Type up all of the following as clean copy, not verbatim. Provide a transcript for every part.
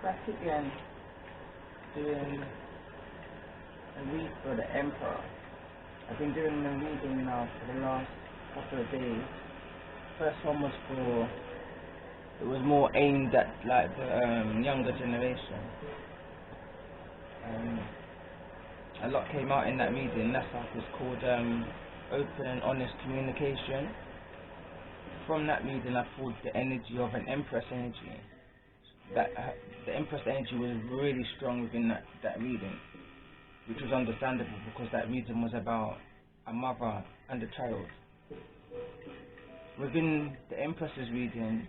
Back again, doing a read for the Emperor. I've been doing the reading now for the last couple of days. First one was it was more aimed at like the younger generation. A lot came out in that reading. That's how it's called open and honest communication. From that reading, I pulled the energy of an Empress energy. The Empress energy was really strong within that reading, which was understandable because that reading was about a mother and a child. Within the Empress's reading,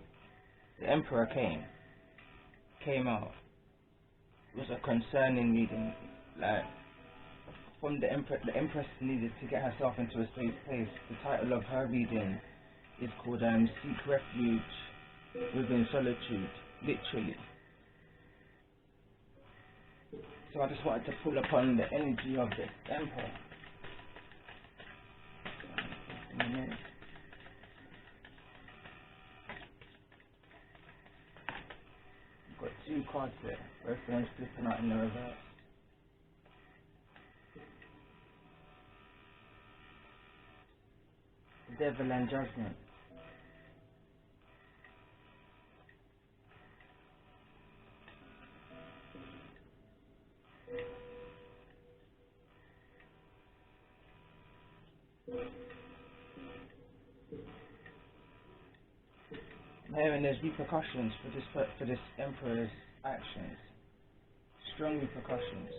the Emperor came out. It was a concerning reading. Like, from the Empress needed to get herself into a safe place. The title of her reading is called Seek Refuge Within Solitude, literally. So I just wanted to pull upon the energy of the Emperor. Got two cards there, both of them flipping out in the reverse. The Devil and Judgment. I'm hearing there's repercussions for this Emperor's actions. Strong repercussions.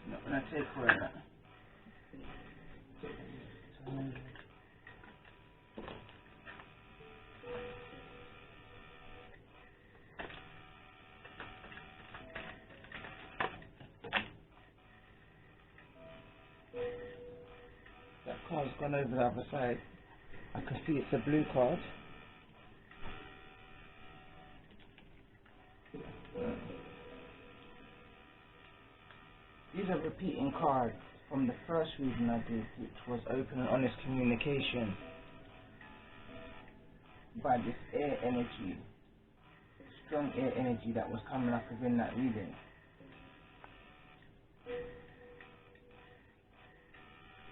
Not gonna take for it. That card's gone over the other side. I can see it's a blue card. These are repeating cards from the first reading I did, which was open and honest communication by this air energy, strong air energy that was coming up within that reading.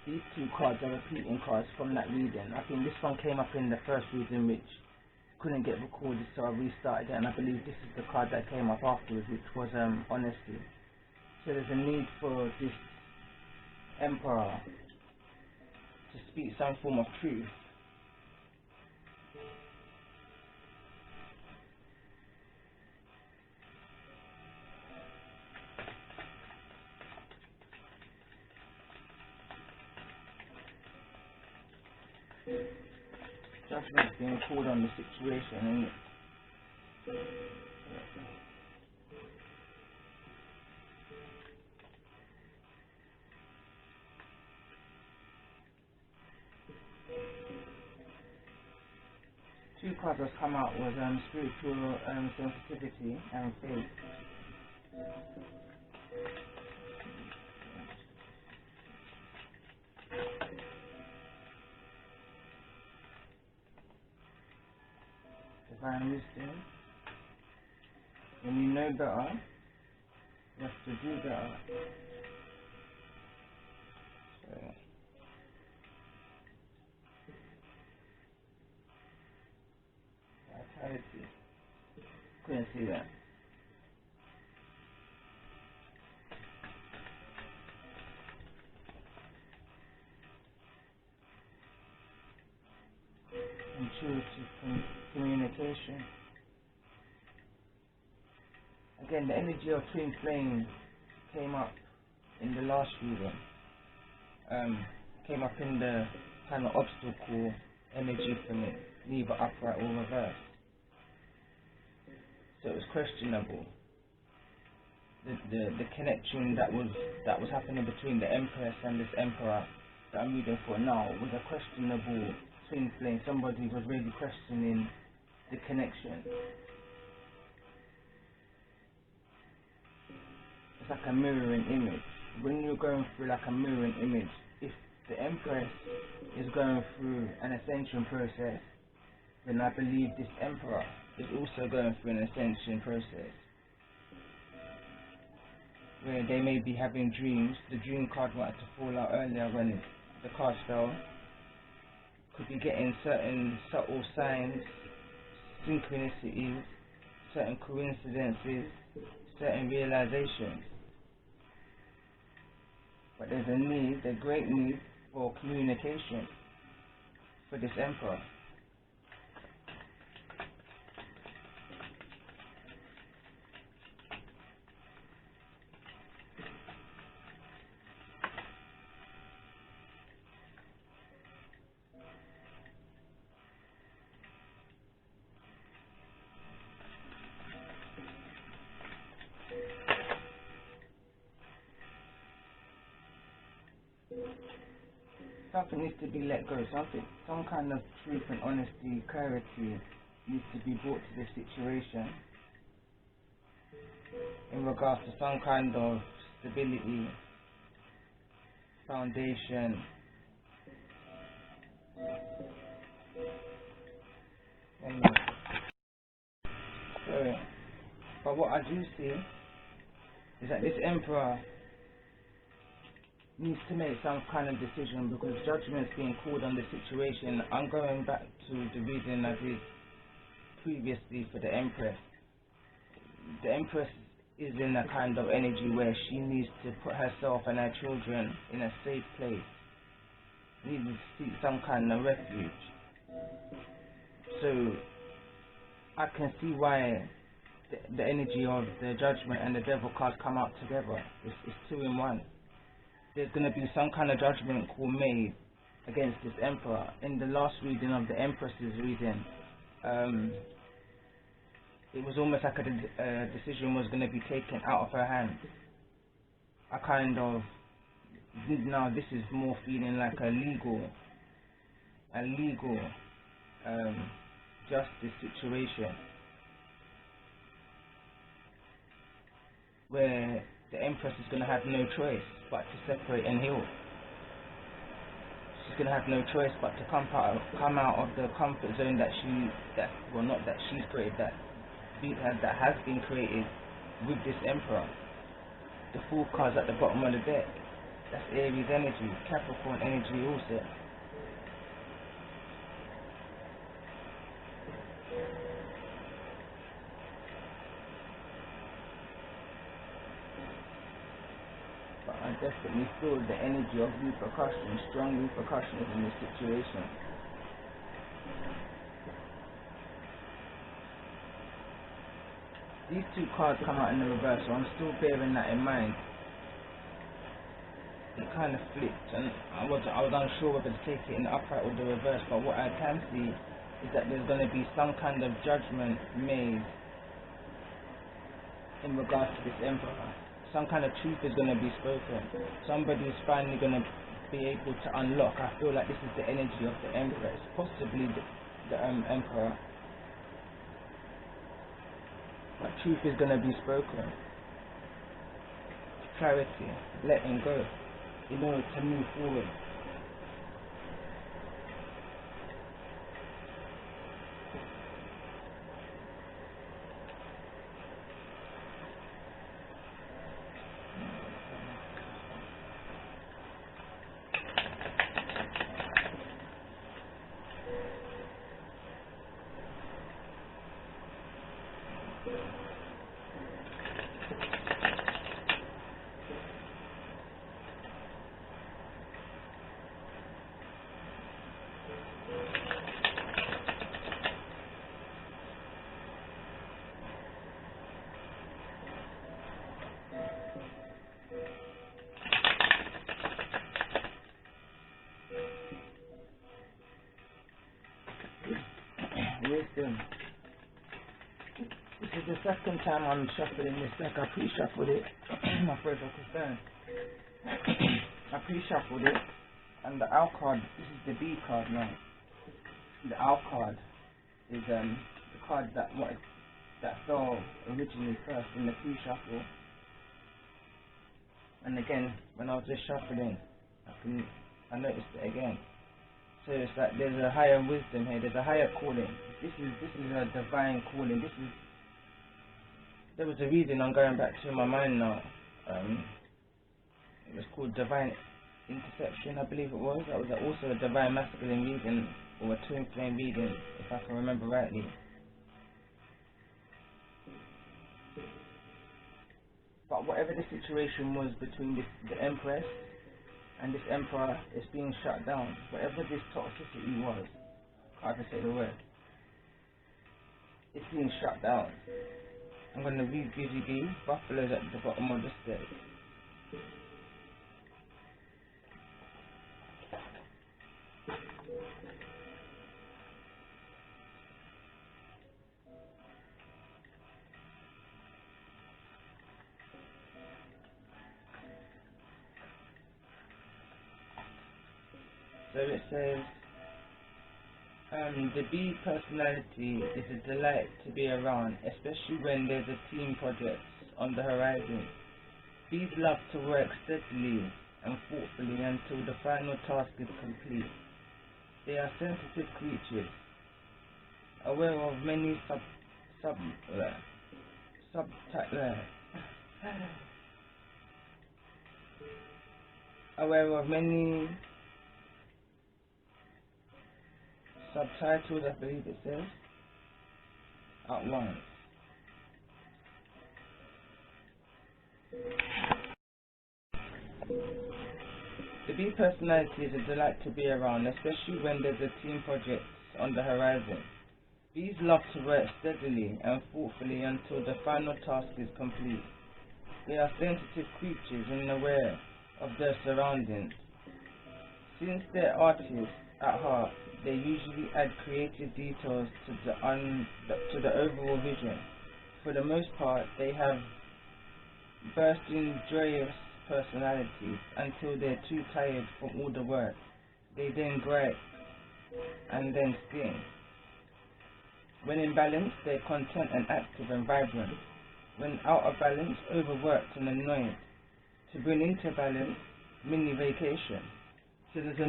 These two cards are repeating cards from that reading. I think this one came up in the first reading, which couldn't get recorded, so I restarted it, and I believe this is the card that came up afterwards, which was honesty. So there's a need for this Emperor to speak some form of truth. Judgment's being called on the situation, isn't it? Two cards that come out was spiritual sensitivity and faith. Divine wisdom. When you know better, you have to do better. So, vitality. Couldn't see that. Intuitive communication. Again, the energy of twin flame came up in the last reading. Came up in the kind of obstacle energy for me, neither upright or reverse. So it was questionable. The connection that was happening between the Empress and this Emperor that I'm reading for now was a questionable twin flame. Somebody was really questioning the connection. It's like a mirroring image. When you're going through like a mirroring image, if the Empress is going through an ascension process, then I believe this Emperor is also going through an ascension process, where they may be having dreams. The dream card wanted to fall out earlier when the cards fell. Could be getting certain subtle signs, synchronicities, certain coincidences, certain realizations. But there's a great need for communication for this Emperor. Something needs to be let go. Some kind of truth and honesty, clarity needs to be brought to this situation in regards to some kind of stability, foundation. But what I do see is that this Emperor needs to make some kind of decision, because judgment's being called on the situation. I'm going back to the reading I did previously for the Empress. The Empress is in a kind of energy where she needs to put herself and her children in a safe place, needs to seek some kind of refuge. So I can see why the energy of the Judgment and the Devil cards come out together. It's two in one. There's going to be some kind of judgment call made against this Emperor. In the last reading of the Empress's reading, it was almost like a decision was going to be taken out of her hands. Now this is more feeling like a legal justice situation, where the Empress is going to have no choice but to separate and heal. She's going to have no choice but to come out of the comfort zone that she's created, that has been created with this Emperor. The Fool card's at the bottom of the deck. That's Aries energy, Capricorn energy also. I definitely feel the energy of repercussions, strong repercussions in this situation. These two cards come out in the reverse, so I'm still bearing that in mind. It kind of flipped, and I was unsure whether to take it in the upright or the reverse, but what I can see is that there's going to be some kind of judgment made in regards to this Emperor. Some kind of truth is going to be spoken. Somebody's finally going to be able to unlock. I feel like this is the energy of the Empress, possibly the Emperor. But truth is going to be spoken. Clarity, letting go, in order to move forward. Wisdom. This is the second time I'm shuffling this deck. I pre-shuffled it. My throat is concerned. I pre-shuffled it, and the L card. This is the B card now. The L card is the card that fell originally first in the pre-shuffle. And again, when I was just shuffling, I noticed it again. So it's like there's a higher wisdom here. There's a higher calling. This is a divine calling. There was a reading I'm going back to in my mind now. It was called Divine Interception, I believe it was. That was also a divine masculine reading, or a twin flame reading, if I can remember rightly. But whatever the situation was between the Empress and this Emperor, is being shut down. Whatever this toxicity was, I can't say the word, it's being shut down. I'm going to read Busy Bee, Buffalo's at the bottom of the stairs. So it says, the bee personality is a delight to be around, especially when there's a team project on the horizon. Bees love to work steadily and thoughtfully until the final task is complete. They are sensitive creatures, aware of many subtitles, I believe it says, at once. The bee personality is a delight to be around, especially when there's a team project on the horizon. Bees love to work steadily and thoughtfully until the final task is complete. They are sensitive creatures and aware of their surroundings. Since they're artists at heart, they usually add creative details to the overall vision. For the most part, they have bursting, joyous personalities until they're too tired from all the work. They then gripe and then sting. When in balance, they're content and active and vibrant. When out of balance, overworked and annoyed. To bring into balance, mini vacation. So there's a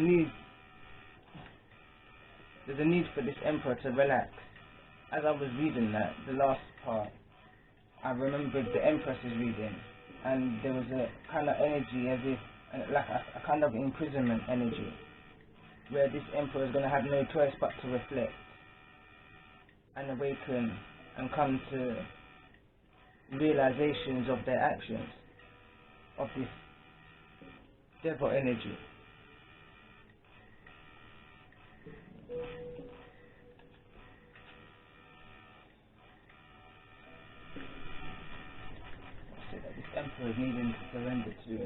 need for this Emperor to relax. As I was reading that, the last part, I remembered the Empress's reading, and there was a kind of energy as if, like a kind of imprisonment energy, where this Emperor is going to have no choice but to reflect and awaken and come to realizations of their actions, of this devil energy. So that this Emperor is needing to surrender to.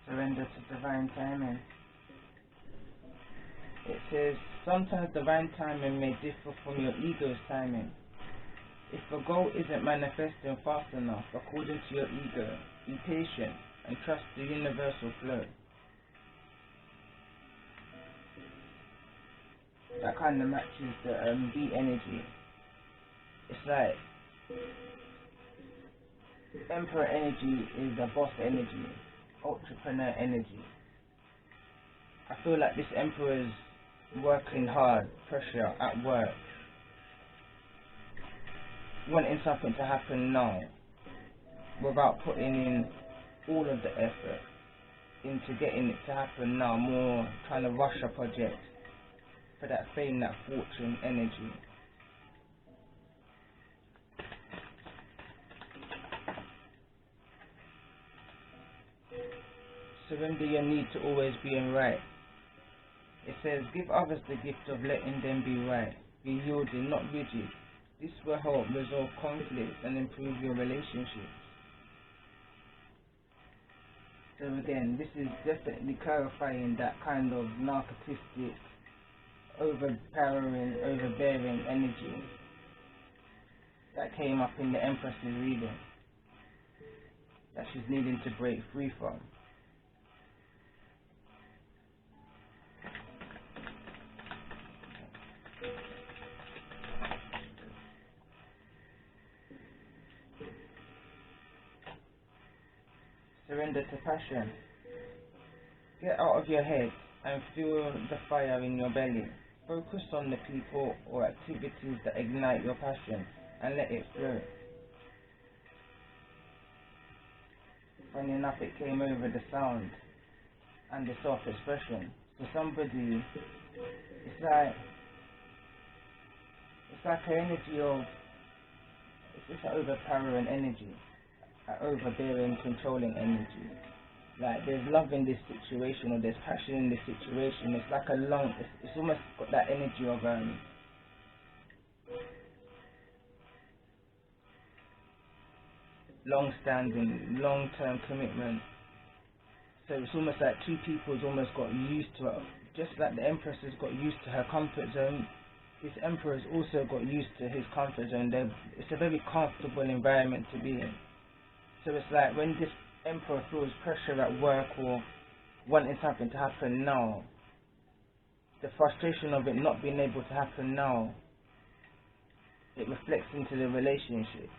Surrender to divine timing. It says, sometimes divine timing may differ from your ego's timing. If the goal isn't manifesting fast enough according to your ego, be patient and trust the universal flow. That kind of matches the beat energy. It's like Emperor energy is a boss energy, entrepreneur energy. I feel like this Emperor's working hard, pressure at work, wanting something to happen now without putting in all of the effort into getting it to happen now, more trying to rush a project for that fame, that fortune energy. Surrender your need to always being right. It says, give others the gift of letting them be right. Be yielding, not rigid. This will help resolve conflicts and improve your relationships. So again, this is definitely clarifying that kind of narcissistic, overpowering, overbearing energy that came up in the Empress's reading, that she's needing to break free from. Surrender to passion. Get out of your head and feel the fire in your belly. Focus on the people or activities that ignite your passion and let it flow. Funny enough, it came over the sound and the self-expression. For somebody, it's like an energy of, it's just an overpowering energy, an overbearing, controlling energy. Like there's love in this situation, or there's passion in this situation. It's like it's almost got that energy of long-standing, long-term commitment. So it's almost like two people's almost got used to it. Just like the Empress has got used to her comfort zone, this Emperor has also got used to his comfort zone. It's a very comfortable environment to be in. So it's like when this Emperor feels pressure at work or wanting something to happen now, the frustration of it not being able to happen now, it reflects into the relationship.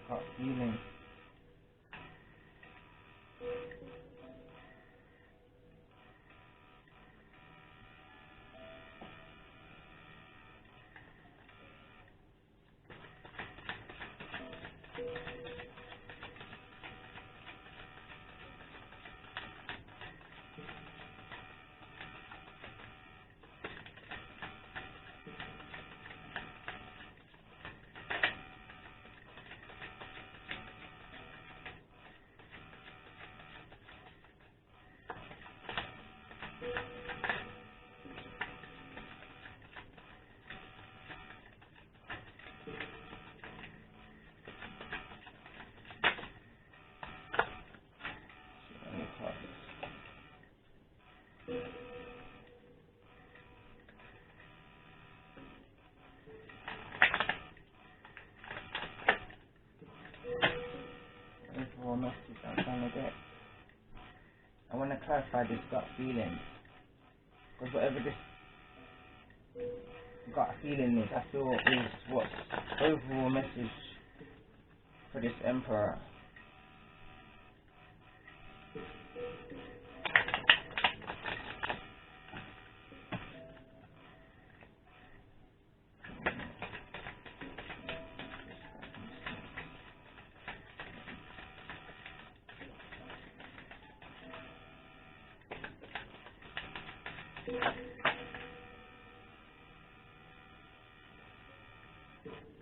Got feeling. Overall message I'm trying to get. I want to clarify this gut feeling, because whatever this gut feeling is, I feel is what's overall message for this Emperor.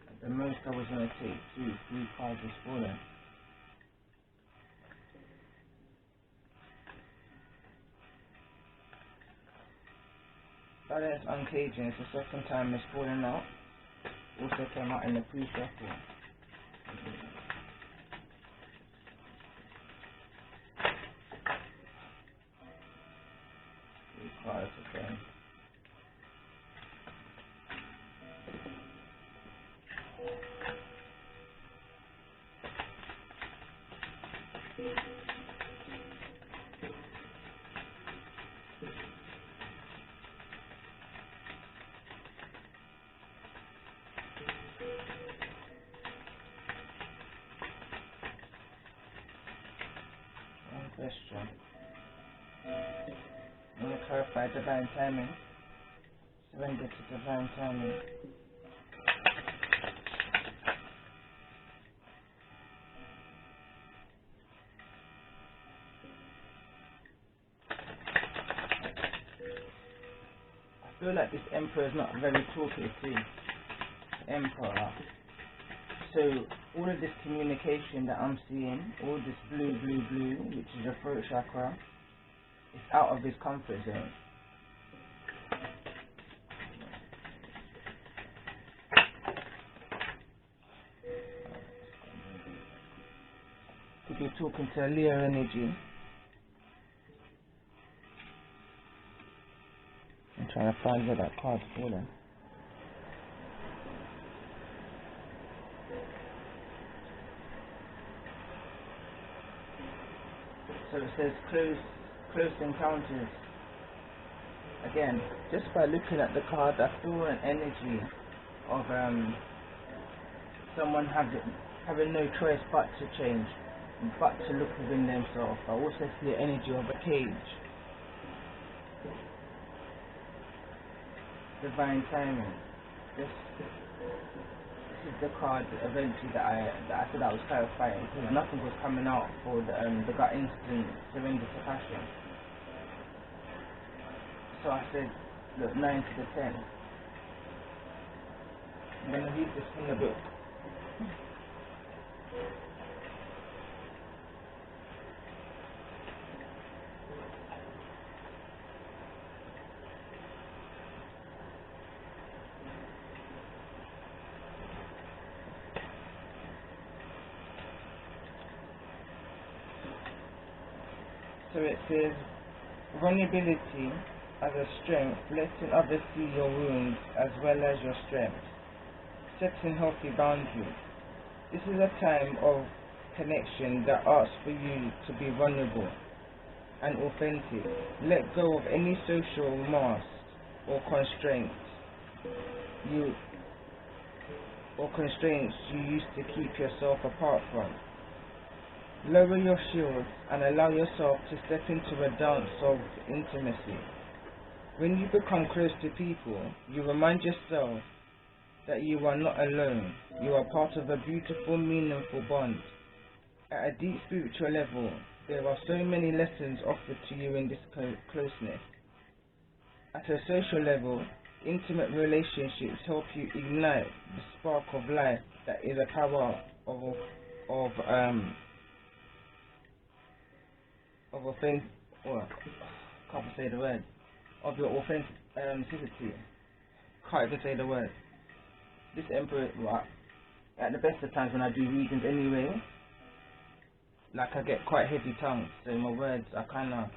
At the most I was going to take 2, 3 cards this morning. Silence uncaging is the second time it's fallen out. Also came out in the pre-circle. These cards again. One question. I'm going to clarify divine timing. Surrender to divine timing. I feel like this emperor is not very talkative. Emperor. So all of this communication that I'm seeing, all this blue, which is your throat chakra, is out of his comfort zone. Could be talking to a Leo energy. I'm trying to find where that card's falling. So it says close encounters. Again, just by looking at the card, I feel an energy of someone having no choice but to change, but to look within themselves. I also see the energy of a cage. Divine timing. This is the card eventually that I said I was clarifying, because nothing was coming out for the gut instinct surrender to passion. So I said, look, 9 to the 10. I'm going to read this from the book. So it says, vulnerability as a strength, letting others see your wounds as well as your strengths, setting healthy boundaries. This is a time of connection that asks for you to be vulnerable and authentic. Let go of any social masks or constraints you used to keep yourself apart from. Lower your shields and allow yourself to step into a dance of intimacy. When you become close to people, you remind yourself that you are not alone. You are part of a beautiful, meaningful bond. At a deep spiritual level, there are so many lessons offered to you in this closeness. At a social level, intimate relationships help you ignite the spark of life that is a power of your authenticity. Can't even say the word. This emperor, well, at the best of times when I do readings anyway, like I get quite heavy tongue, so my words, I kind of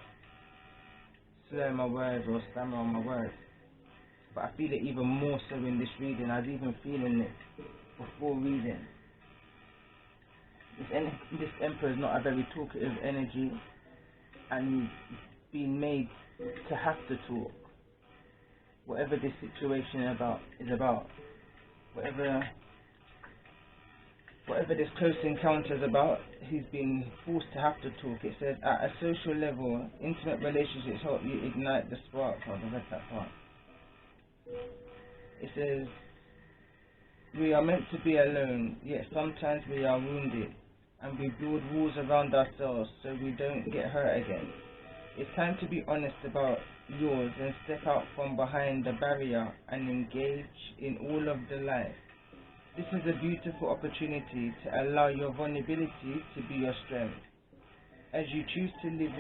slur my words or stammer on my words. But I feel it even more so in this reading. I was even feeling it before reading. This emperor is not a very talkative energy, and he's been made to have to talk. Whatever this situation is about, whatever this close encounter is about, he's been forced to have to talk. It says, at a social level, intimate relationships help you ignite the spark. I read that part. It says, we are meant to be alone, yet sometimes we are wounded, and we build walls around ourselves so we don't get hurt again. It's time to be honest about yours and step out from behind the barrier and engage in all of the life. This is a beautiful opportunity to allow your vulnerability to be your strength. As you choose to live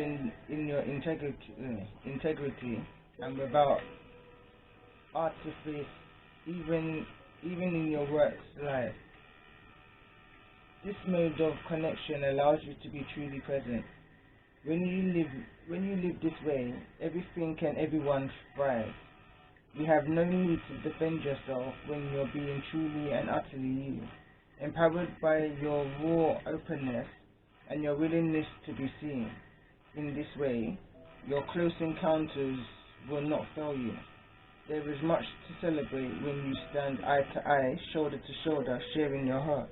in your integrity and without artifice, even in your work life. This mode of connection allows you to be truly present. When you live this way, everything and everyone thrives. You have no need to defend yourself when you're being truly and utterly you. Empowered by your raw openness and your willingness to be seen. In this way, your close encounters will not fail you. There is much to celebrate when you stand eye to eye, shoulder to shoulder, sharing your heart.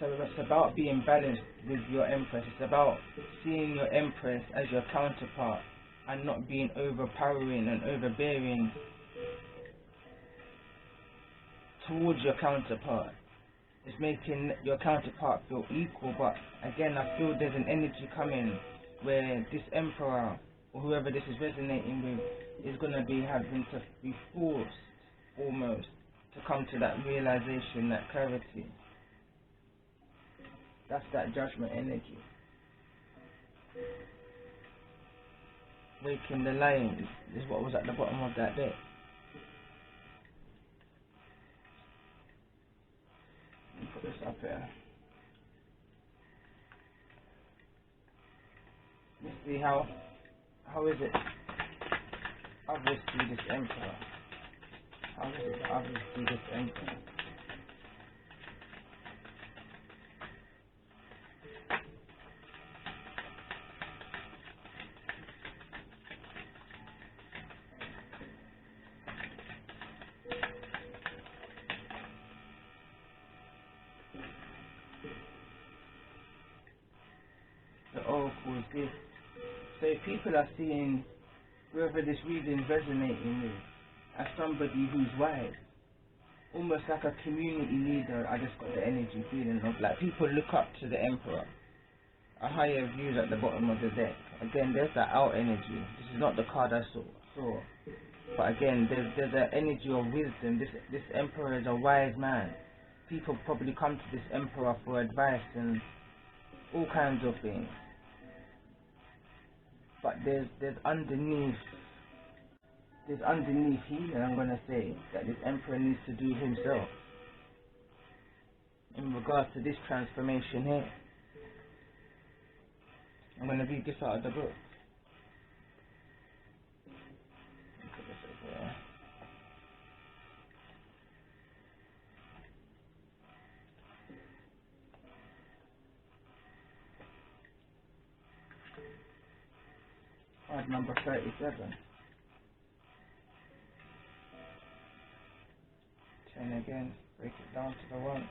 So it's about being balanced with your Empress. It's about seeing your Empress as your counterpart and not being overpowering and overbearing towards your counterpart. It's making your counterpart feel equal, but again, I feel there's an energy coming where this Emperor or whoever this is resonating with is going to be having to be forced almost to come to that realization, that clarity. That's that judgment energy. Waking the lion is what was at the bottom of that deck. Let me put this up here. Let's see how is it others see this Emperor? How is it others see this Emperor? The oracle is this. So if people are seeing whoever this reading is resonating with as somebody who's wise, almost like a community leader, I just got the energy feeling of like people look up to the Emperor. A higher view at the bottom of the deck. Again, there's that out energy. This is not the card I saw. But again, there's an energy of wisdom. This Emperor is a wise man. People probably come to this Emperor for advice and all kinds of things. But there's underneath healing, I'm gonna say, that this Emperor needs to do himself in regards to this transformation here. I'm gonna read this out of the book. Put this over here. Card number 37. 10 again, break it down to the 1.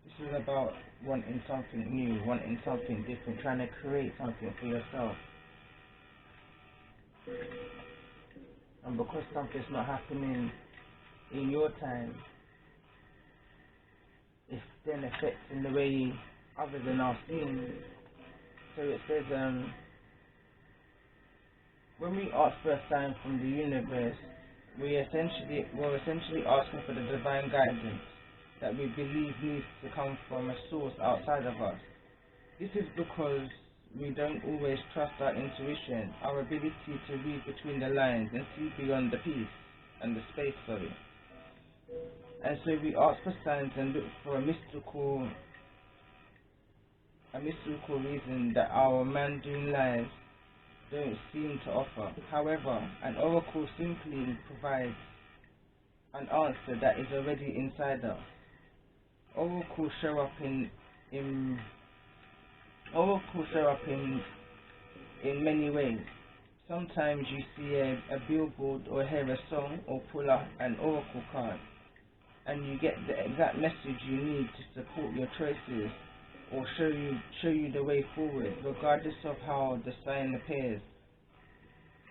This is about wanting something new, wanting something different, trying to create something for yourself. And because something's not happening in your time, it's then affecting the way others are now seeing you. So it says, when we ask for a sign from the universe, we're essentially asking for the divine guidance that we believe needs to come from a source outside of us. This is because we don't always trust our intuition, our ability to read between the lines and see beyond the piece and the space, And so we ask for signs and look for a mystical reason that our mundane lives don't seem to offer. However, an oracle simply provides an answer that is already inside us. Oracles show up in many ways. Sometimes you see a billboard or hear a song or pull up an oracle card and you get the exact message you need to support your choices or show you the way forward, regardless of how the sign appears.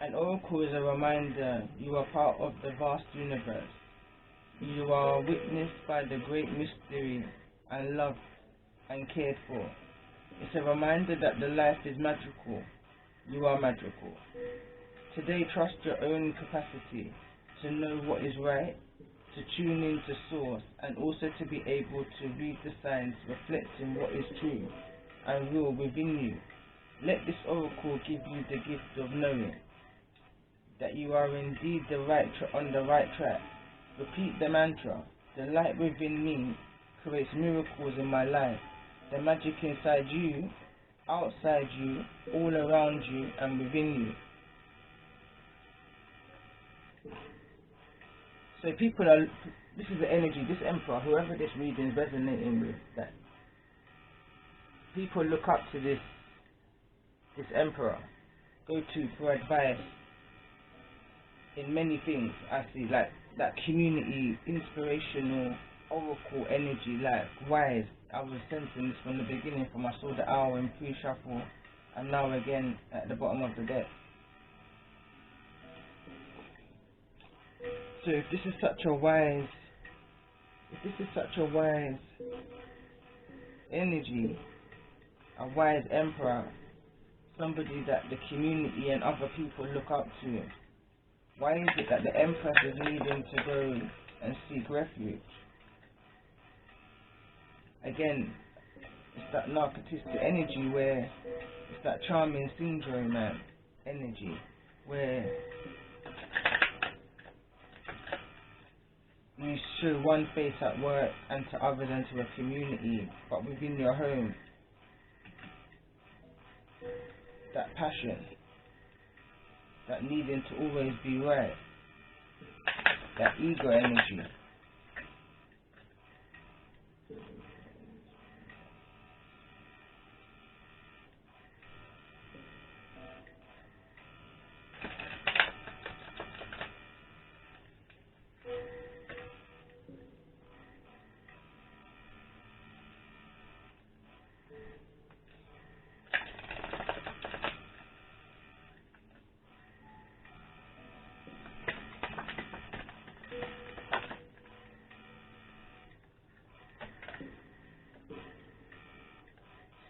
An oracle is a reminder you are part of the vast universe. You are witnessed by the great mystery and loved and cared for. It's a reminder that the life is magical. You are magical. Today, trust your own capacity to know what is right, to tune into source, and also to be able to read the signs reflecting what is true and real within you. Let this oracle give you the gift of knowing. that you are indeed on the right track. Repeat the mantra. The light within me creates miracles in my life. The magic inside you, outside you, all around you and within you. So this is the energy, this emperor, whoever this reading is resonating with, that people look up to this emperor, go to for advice in many things. I see, like that community, inspirational, oracle energy, like wise. I was sensing this from the beginning, from I saw the owl in pre-shuffle, and now again at the bottom of the deck. So if this is such a wise energy, a wise emperor, somebody that the community and other people look up to, why is it that the empress is needing to go and seek refuge? Again, it's that narcissistic energy where it's that charming syndrome energy where you show one face at work and to others and to a community, but within your home, that passion, that needing to always be right, that ego energy.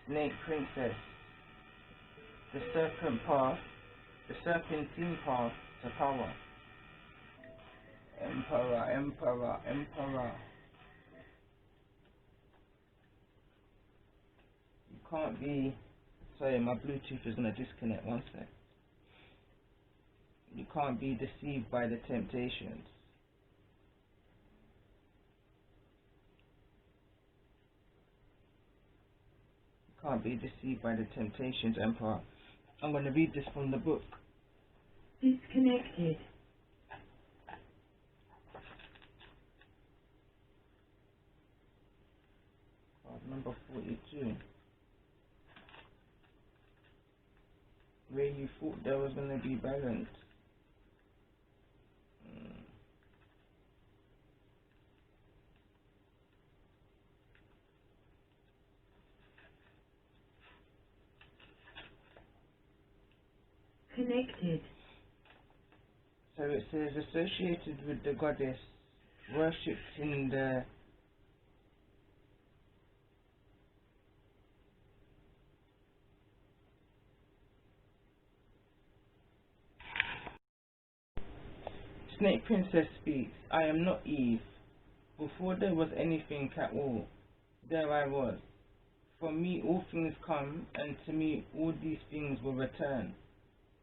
Snake Princess, the serpent path, the serpentine path to power. Emperor, emperor, emperor. You can't be... Sorry, my Bluetooth is going to disconnect, one sec. You can't be deceived by the temptations. Can't be deceived by the temptations, Emperor. I'm going to read this from the book. Disconnected. Number 42. Where you thought there was going to be balance. Connected. So it says associated with the goddess, worshipped in the Snake Princess speaks. I am not Eve. Before there was anything at all, there I was. From me all things come, and to me all these things will return.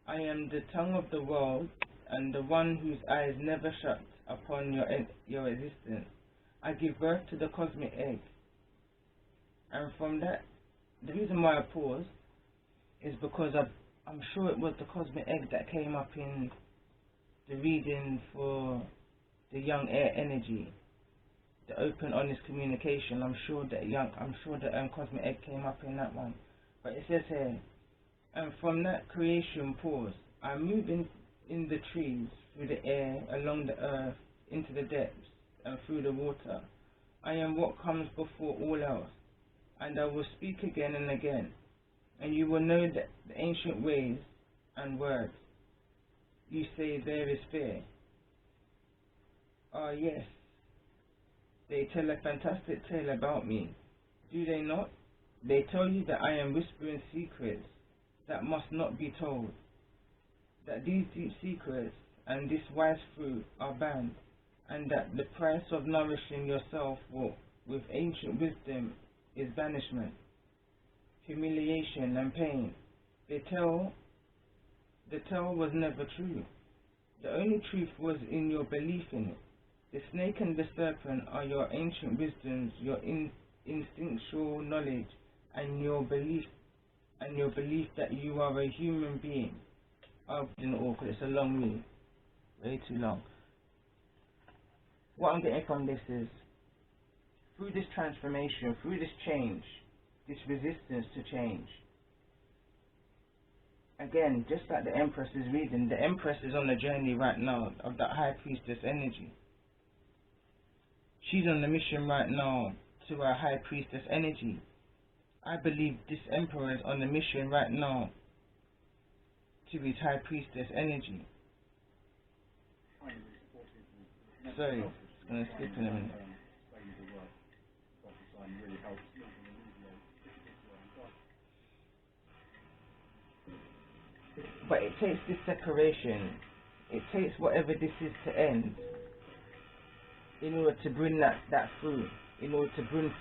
I am the tongue of the world, and the one whose eyes never shut upon your existence. I give birth to the cosmic egg. And from that, the reason why I paused is because I'm sure it was the cosmic egg that came up in the reading for the young air energy, the open, honest communication. I'm sure that cosmic egg came up in that one. But it says here, and from that creation pause, I move in the trees, through the air, along the earth, into the depths, and through the water. I am what comes before all else, and I will speak again and again, and you will know that the ancient ways and words. You say there is fear. Ah, yes. They tell a fantastic tale about me. Do they not? They tell you that I am whispering secrets that must not be told, that these deep secrets and this wise fruit are banned, and that the price of nourishing yourself with ancient wisdom is banishment, humiliation and pain. The tale was never true. The only truth was in your belief in it. The snake and the serpent are your ancient wisdoms, your instinctual knowledge, and your belief that you are a human being. I didn't all because it's a long read, way too long. What I'm getting from this is, through this transformation, through this change, this resistance to change. Again, just like the Empress is reading, the Empress is on the journey right now of that High Priestess energy. She's on the mission right now to her High Priestess energy. I believe this Emperor is on the mission right now to his High Priestess energy. Sorry, it's going to skip in a minute. But it takes this separation, it takes whatever this is to end, in order to bring that through, in order to bring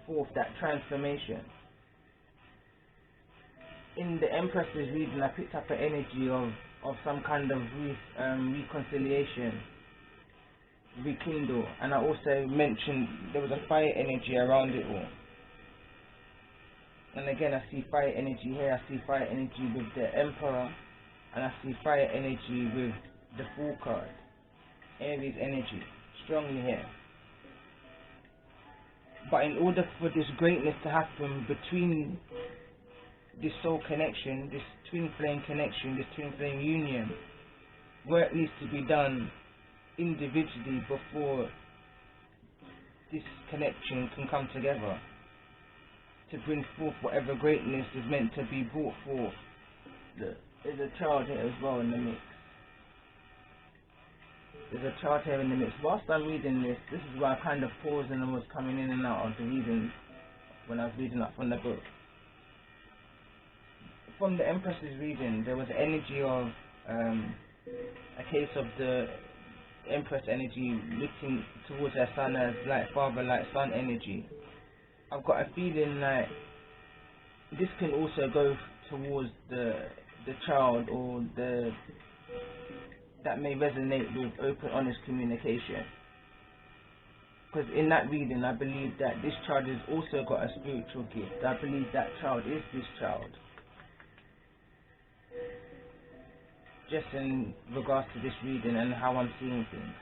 forth that transformation. In the Empress's reading, I picked up an energy of some kind of reconciliation, rekindle, and I also mentioned there was a fire energy around it all. And again, I see fire energy here, I see fire energy with the Emperor, and I see fire energy with the Fool card. Aries energy, strongly here. But in order for this greatness to happen between this soul connection, this twin flame connection, this twin flame union, work needs to be done individually before this connection can come together to bring forth whatever greatness is meant to be brought forth. There's a child here as well in the mix. There's a child here in the mix. Whilst I'm reading this is where I kind of paused and I was coming in and out of the readings when I was reading up from the book. From the Empress's reading, there was energy of a case of the Empress energy looking towards her son as like father, like son energy. I've got a feeling like this can also go towards the child, or that may resonate with open, honest communication. Because in that reading, I believe that this child has also got a spiritual gift. I believe that child is this child. Just in regards to this reading and how I'm seeing things.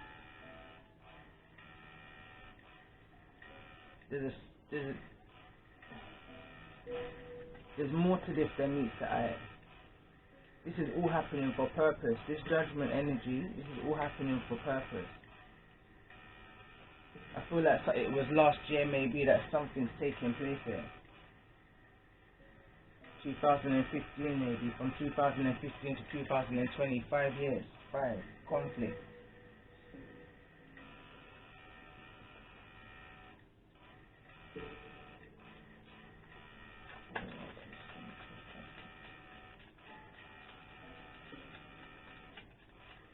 There's more to this than meets the eye. This is all happening for purpose. This judgment energy, this is all happening for purpose. I feel like it was last year maybe that something's taking place here. 2015 maybe, from 2015 to 2020, 5 years, 5, conflict.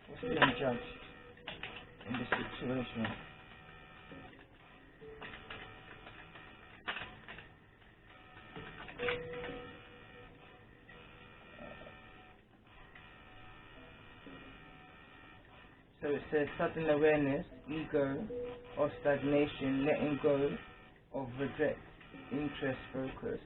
What's being judged in this situation? So it says sudden awareness, ego, or stagnation, letting go of regret, focus.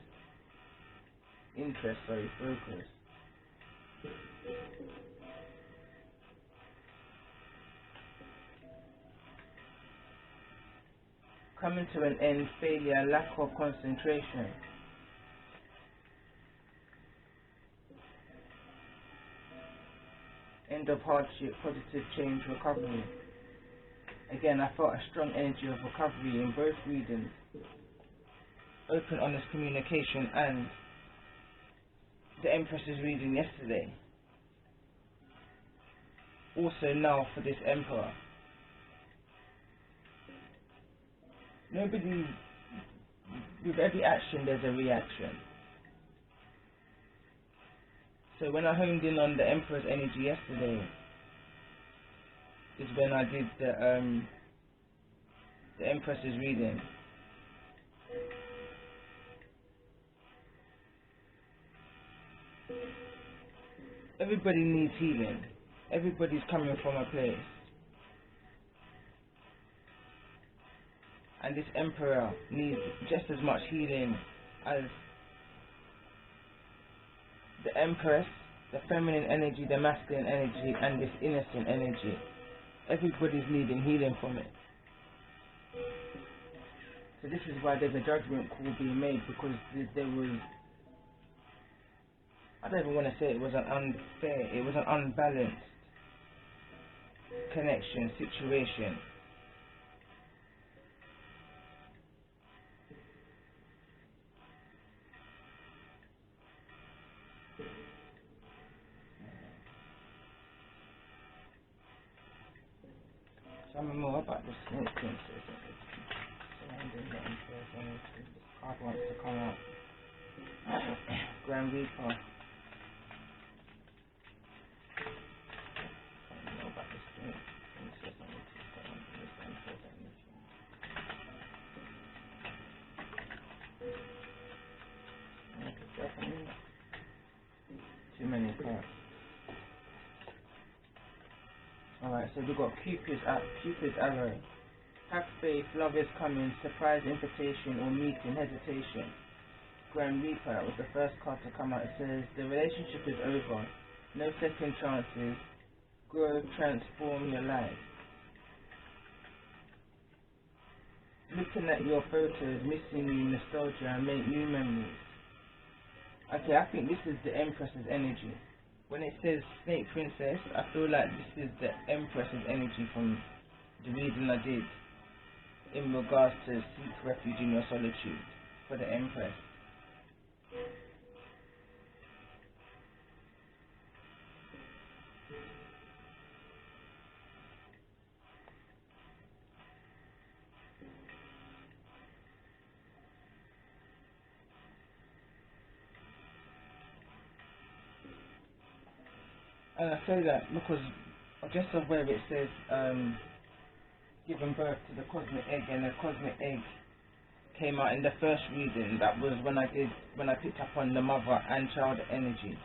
Coming to an end, failure, lack of concentration. End of hardship, positive change, recovery. Again, I felt a strong energy of recovery in both readings. Open, honest communication and the Empress's reading yesterday. Also now for this Emperor. Nobody, with every action there's a reaction. So when I honed in on the Emperor's energy yesterday, is when I did the Empress's reading. Everybody needs healing. Everybody's coming from a place, and this emperor needs just as much healing as the empress, the feminine energy, the masculine energy, and this innocent energy. Everybody's needing healing from it. So this is why there's a judgment call being made, because there was, I don't even want to say it was an unfair, it was an unbalanced connection, situation. Tell me more about the snake princess. Surrounding the emperor's energy. This card wants to come out. Grand Reaper. Tell me more about the snake princess energy. Surrounding this emperor's energy. Okay, definitely. Too many cards. Alright, so we've got Cupid's arrow. Have faith, love is coming, surprise invitation or meeting, hesitation. Grand Reaper was the first card to come out. It says the relationship is over, no second chances, grow, transform your life. Looking at your photos, missing you, nostalgia, and make new memories. Okay, I think this is the Empress's energy. When it says Snake Princess, I feel like this is the Empress's energy from the reading I did in regards to seek refuge in your solitude for the Empress. And I say that because just of where it says giving birth to the cosmic egg, and the cosmic egg came out in the first reading. That was when I picked up on the mother and child energy.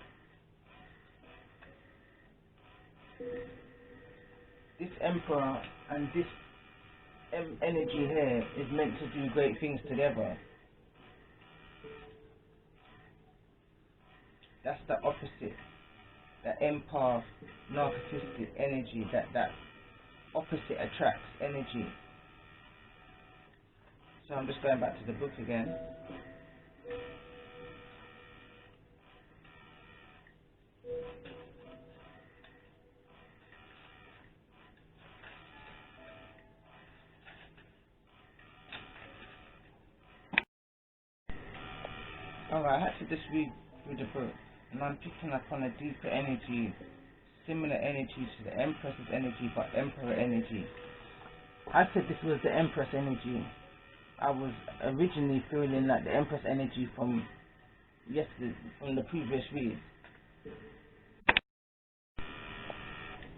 This emperor and this energy here is meant to do great things together. That's the opposite. The empath, narcissistic energy, that opposite attracts energy. So I'm just going back to the book again. Alright, I had to just read through the book, and I'm picking up on a deeper energy, similar energy to the Empress's energy, but Emperor energy. I said this was the Empress energy. I was originally feeling like the Empress energy from yesterday, from the previous read.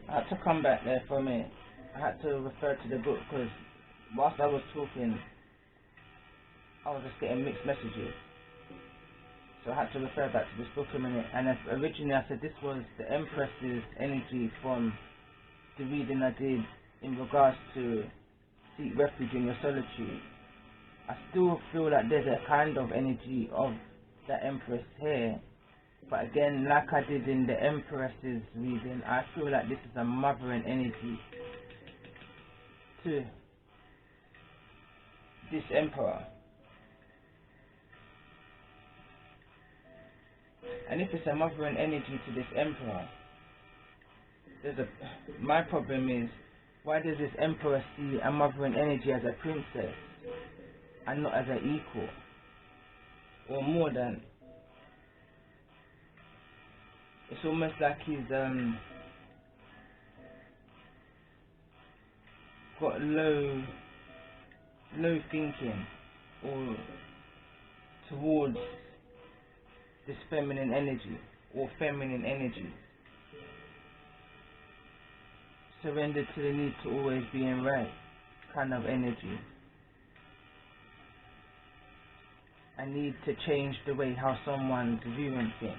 I had to come back there for a minute. I had to refer to the book because whilst I was talking, I was just getting mixed messages. So I had to refer back to this book a minute. And originally I said this was the Empress's energy from the reading I did in regards to seek refuge in your solitude. I still feel like there's a kind of energy of the Empress here. But again, like I did in the Empress's reading, I feel like this is a mothering energy to this Emperor. And if it's a mothering energy to this Emperor, my problem is, why does this Emperor see a mothering energy as a princess and not as an equal or more than? It's almost like he's got low thinking or towards this feminine energy or feminine energy. Surrender to the need to always be in right kind of energy. I need to change the way how someone's viewing things.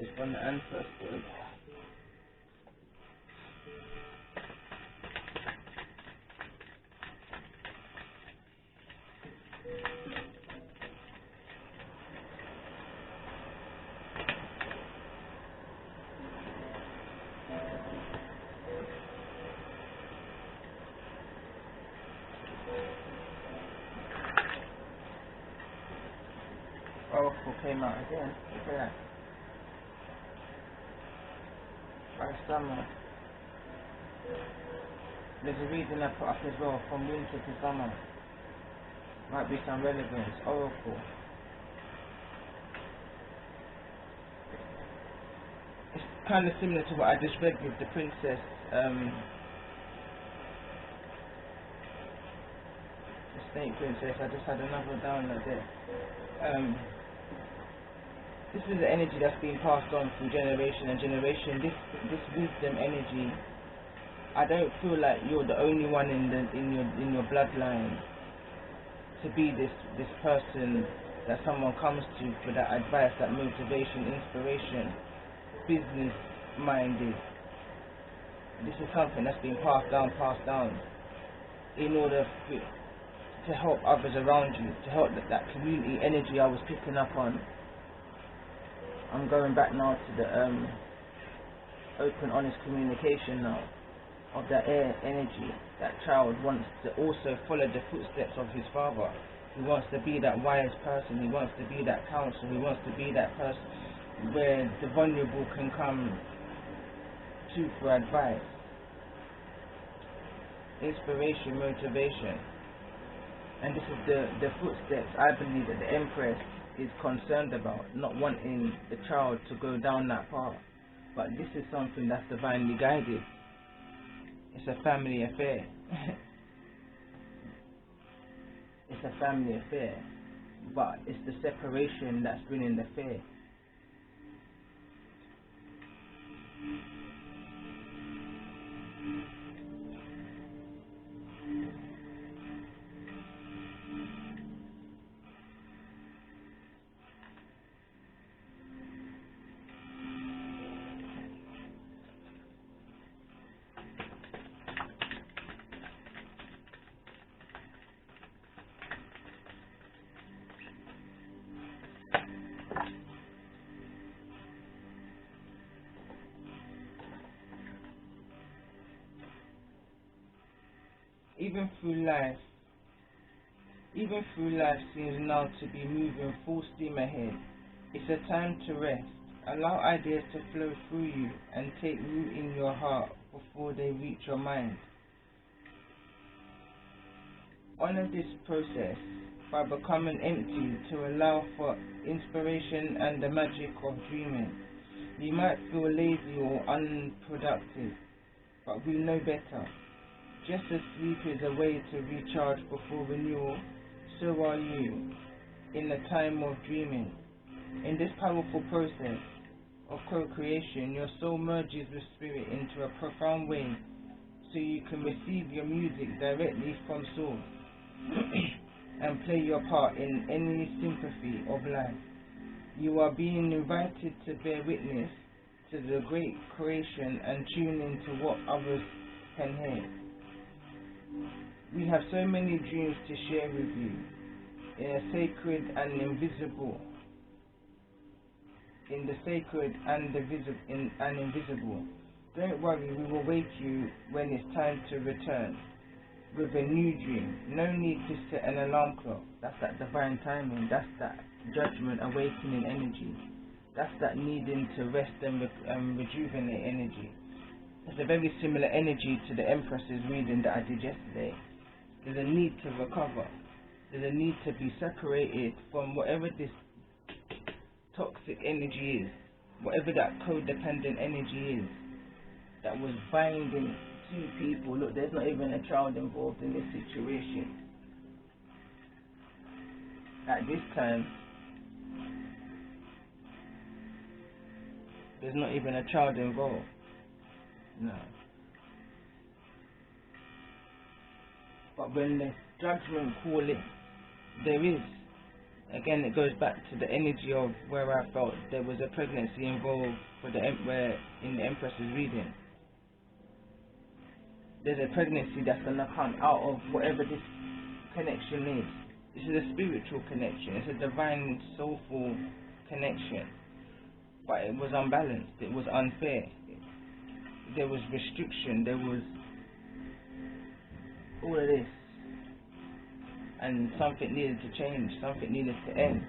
message from the ancestors. Oracle came out again. Look at that. By summer. There's a reason I put up as well, from winter to summer. Might be some relevance. Oracle. It's kind of similar to what I just read with the princess. The snake princess. I just had another download there. This is the energy that's being passed on through generation and generation. This wisdom energy. I don't feel like you're the only one in your bloodline to be this person that someone comes to for that advice, that motivation, inspiration, business minded. This is something that's been passed down in order to help others around you, to help that community energy I was picking up on. I'm going back now to the open, honest communication now of that air energy. That child wants to also follow the footsteps of his father. He wants to be that wise person. He wants to be that counsel. He wants to be that person where the vulnerable can come to for advice, inspiration, motivation. And this is the footsteps I believe that the Empress is concerned about, not wanting the child to go down that path. But this is something that's divinely guided. It's a family affair. It's a family affair. But it's the separation that's bringing the fear. Even through life seems now to be moving full steam ahead. It's a time to rest. Allow ideas to flow through you and take root in your heart before they reach your mind. Honor this process by becoming empty to allow for inspiration and the magic of dreaming. You might feel lazy or unproductive, but we know better. Just as sleep is a way to recharge before renewal, so are you in the time of dreaming. In this powerful process of co-creation, your soul merges with spirit into a profound way so you can receive your music directly from source and play your part in any sympathy of life. You are being invited to bear witness to the great creation and tune into what others can hear. We have so many dreams to share with you in the sacred and invisible. Don't worry, we will wake you when it's time to return with a new dream. No need to set an alarm clock. That's that divine timing. That's that judgment, awakening energy. That's that needing to rest and rejuvenate energy. It's a very similar energy to the Empress's reading that I did yesterday. There's a need to recover. There's a need to be separated from whatever this toxic energy is, whatever that codependent energy is that was binding two people. Look, there's not even a child involved in this situation. At this time, there's not even a child involved. No. But when the judgment call it, there is Again, it goes back to the energy of where I felt there was a pregnancy involved for where in the Empress's reading. There's a pregnancy that's going to come out of whatever this connection is. This is a spiritual connection. It's a divine, soulful connection. But it was unbalanced. It was unfair. There was restriction. There was all of this. And something needed to change. Something needed to end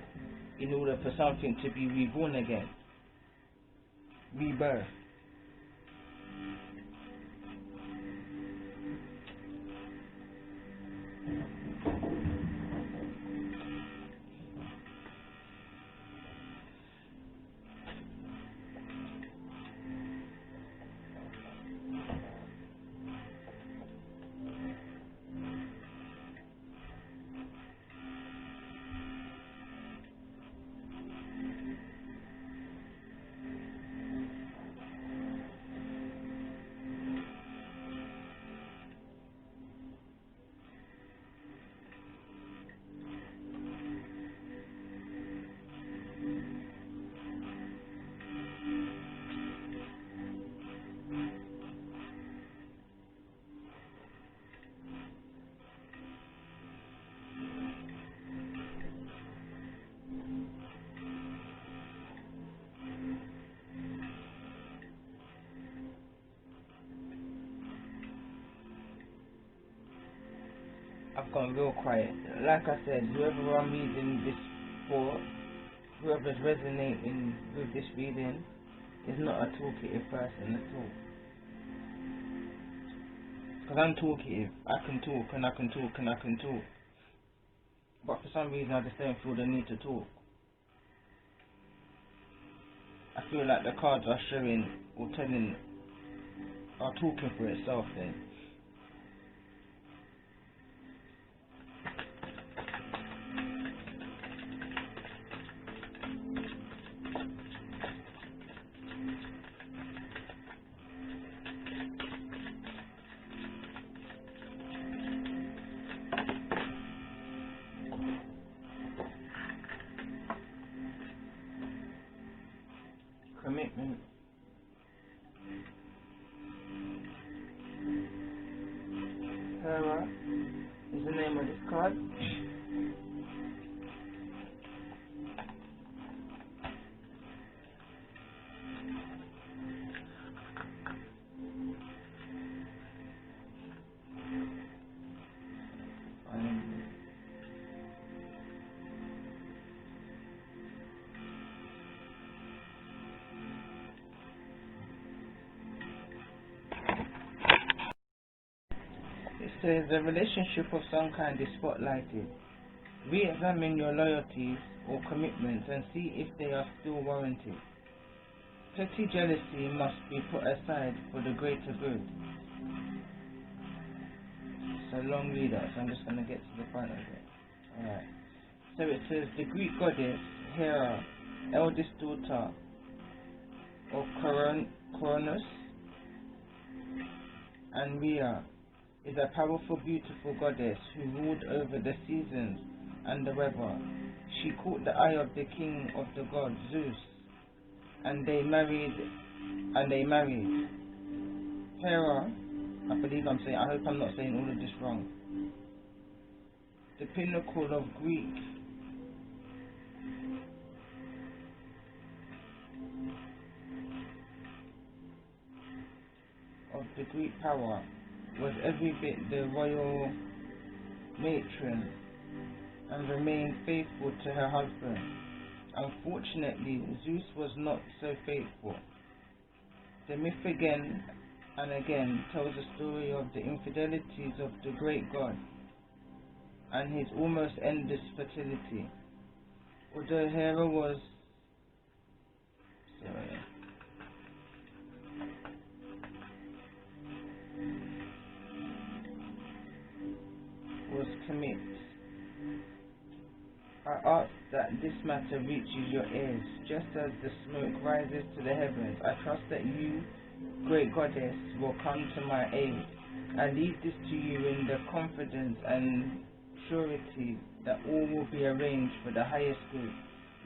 in order for something to be reborn again. Rebirth. I've gone real quiet. Like I said, whoever I'm reading this for, whoever's resonating with this reading, is not a talkative person at all. Because I'm talkative. I can talk and I can talk and I can talk. But for some reason I just don't feel the need to talk. I feel like the cards are showing or telling, are talking for itself then. Commitment. Hera is the name of this card. It says a relationship of some kind is spotlighted. Re-examine your loyalties or commitments and see if they are still warranted. Petty jealousy must be put aside for the greater good. It's a long reader, so I'm just going to get to the point of it. Alright. So it says the Greek goddess Hera, eldest daughter of Cronus and Rhea, is a powerful, beautiful goddess who ruled over the seasons and the weather. She caught the eye of the king of the gods, Zeus, and they married. Hera, I hope I'm not saying all of this wrong. The pinnacle of the Greek power, was every bit the royal matron and remained faithful to her husband. Unfortunately, Zeus was not so faithful. The myth again and again tells the story of the infidelities of the great god and his almost endless fertility. Although Hera was commit. I ask that this matter reaches your ears, just as the smoke rises to the heavens. I trust that you, great goddess, will come to my aid. I leave this to you in the confidence and surety that all will be arranged for the highest good.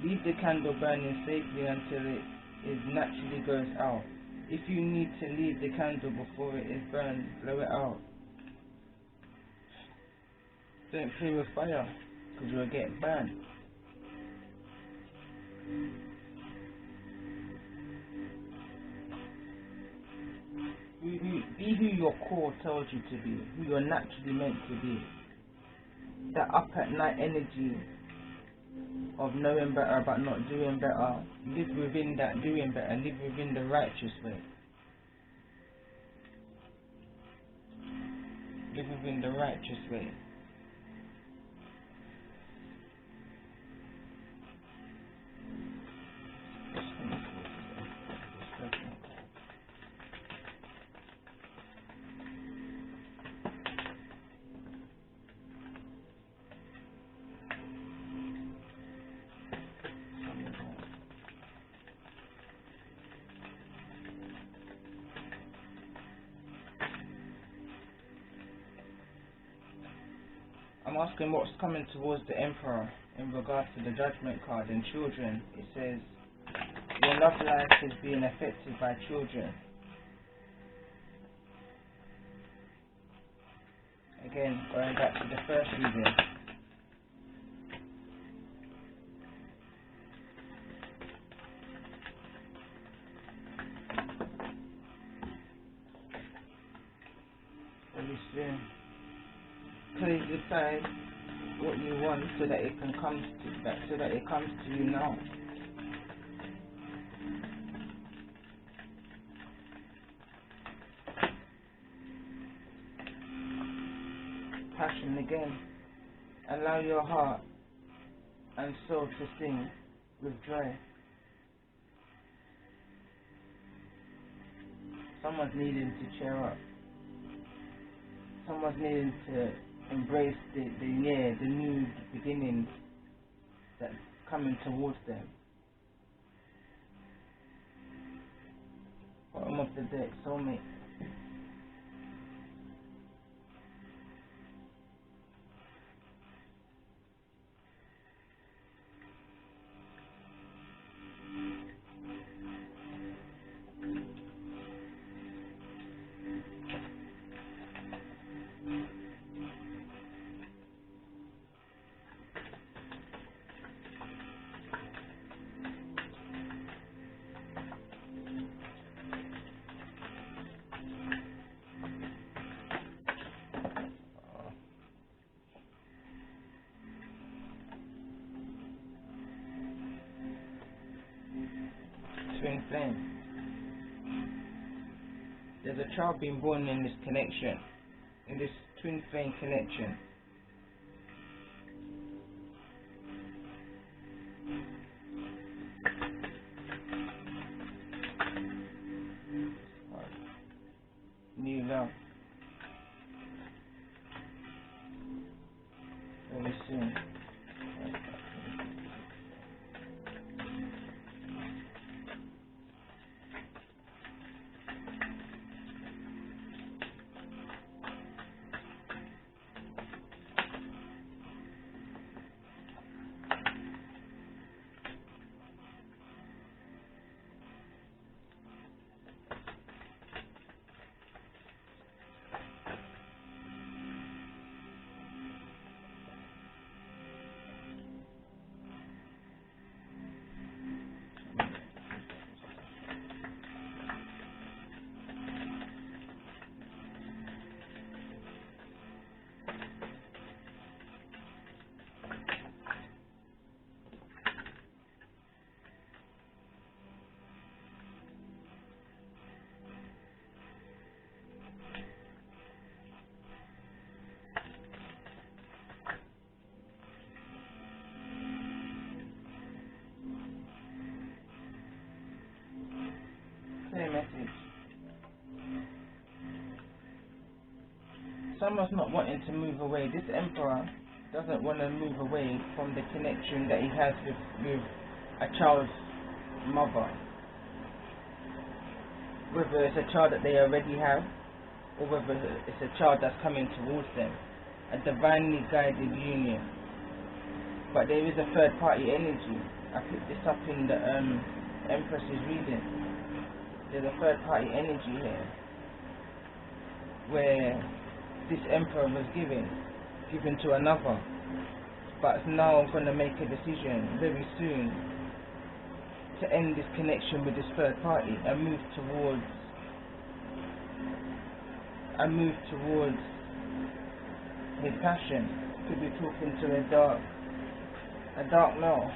Leave the candle burning safely until it is naturally goes out. If you need to leave the candle before it is burned, blow it out. Don't play with fire, because you'll get burned. Be who your core tells you to be, who you're naturally meant to be. That up at night energy of knowing better but not doing better, live within that doing better, live within the righteous way. Live within the righteous way. I'm asking what's coming towards the Emperor in regards to the Judgment card and children. It says, your love life is being affected by children. Again, going back to the first reading. Very soon. Please decide what you want so that it can come to that, so that it comes to you now. Passion again. Allow your heart and soul to sing with joy. Someone's needing to cheer up. Someone's needing to embrace the new beginnings that's coming towards them. Bottom of the deck, soulmate. Twin flame. There's a child being born in this connection, in this twin flame connection. New love. Very soon. Message. Someone's not wanting to move away. This Emperor doesn't want to move away from the connection that he has with a child's mother. Whether it's a child that they already have, or whether it's a child that's coming towards them. a divinely guided union. But there is a third party energy. I picked this up in the Empress's reading. There's a third party energy here, where this emperor was given to another, but is now going to make a decision very soon to end this connection with this third party and move towards his passion. Could be talking to a dark male.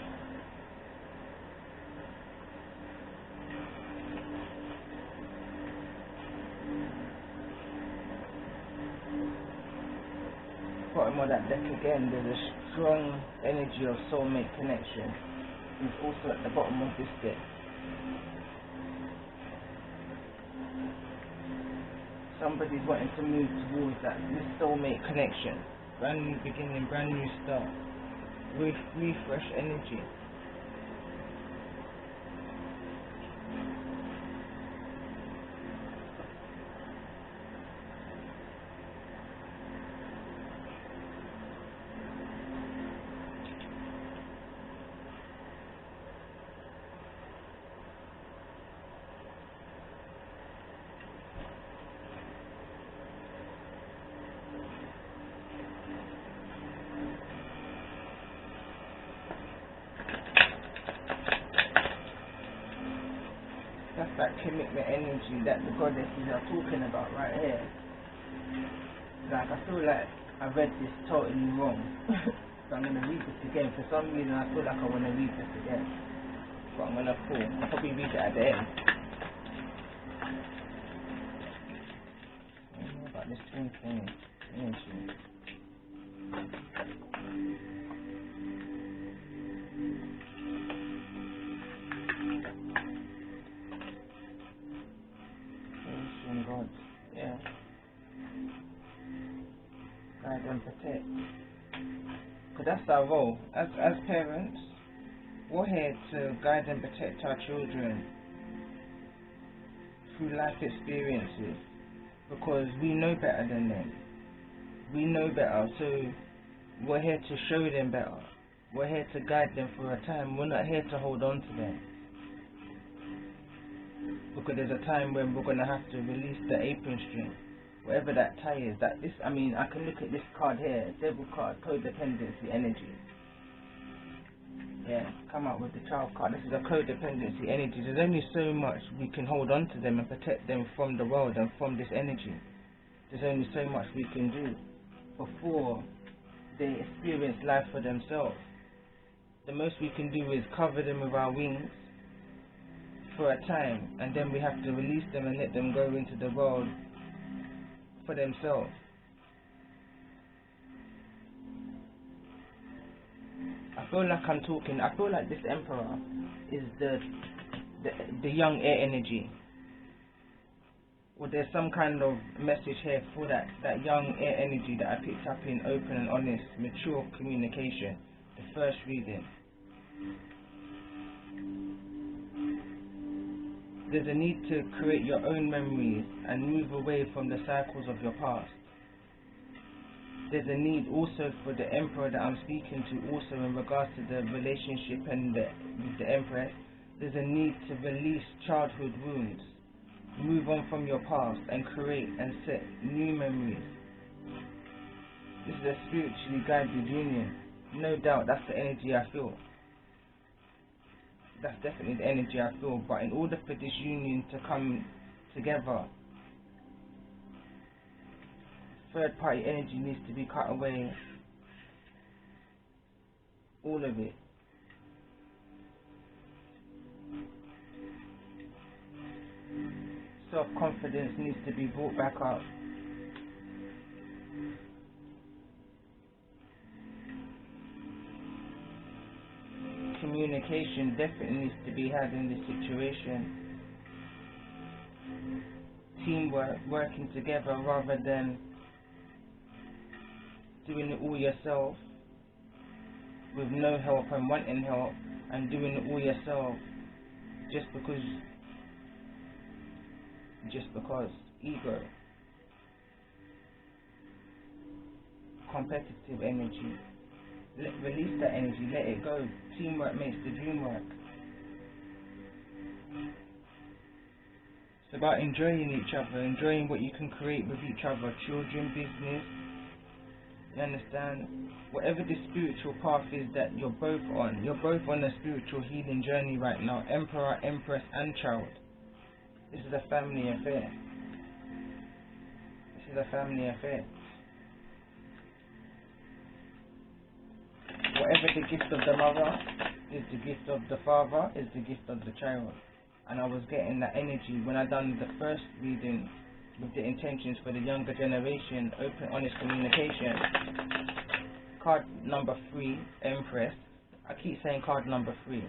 Bottom of that deck again, there's a strong energy of soulmate connection. It's also at the bottom of this deck. Somebody's wanting to move towards this soulmate connection. Brand new beginning, brand new start. Refresh energy. That's that commitment energy that the goddesses are talking about right here. Like, I feel like I read this totally wrong. So I'm going to read this again. For some reason I feel like I want to read this again. But I'm going to pull. I'll probably read it at the end. I don't know about this twin thing. Energy. God, yeah. Guide and protect. Because that's our role. As parents, we're here to guide and protect our children through life experiences. Because we know better than them. We know better, so we're here to show them better. We're here to guide them for a time. We're not here to hold on to them. Because there's a time when we're going to have to release the apron string, whatever that tie is. I can look at this card here, Devil card, codependency energy. Yeah, come out with the child card. This is a codependency energy. There's only so much we can hold on to them and protect them from the world and from this energy. There's only so much we can do before they experience life for themselves. The most we can do is cover them with our wings for a time, and then we have to release them and let them go into the world for themselves. I feel like this emperor is the young air energy. Or there's some kind of message here for that young air energy that I picked up in open and honest, mature communication, the first reading. There's a need to create your own memories and move away from the cycles of your past. There's a need also for the emperor that I'm speaking to, also in regards to the relationship and with the empress. There's a need to release childhood wounds, move on from your past and create and set new memories. This is a spiritually guided union. No doubt that's the energy I feel. That's definitely the energy I feel. But in order for this union to come together, third party energy needs to be cut away. All of it. Self-confidence needs to be brought back up. Communication definitely needs to be had in this situation. Teamwork, working together rather than doing it all yourself with no help and wanting help, and doing it all yourself just because ego. competitive energy. Release that energy, let it go. Teamwork makes the dream work. It's about enjoying each other, enjoying what you can create with each other, children, business. You understand? Whatever the spiritual path is that you're both on a spiritual healing journey right now. Emperor, Empress, and child. This is a family affair. This is a family affair. Whatever the gift of the mother is the gift of the father, is the gift of the child. And I was getting that energy when I done the first reading with the intentions for the younger generation, open, honest communication. Card number 3, Empress. I keep saying card number 3,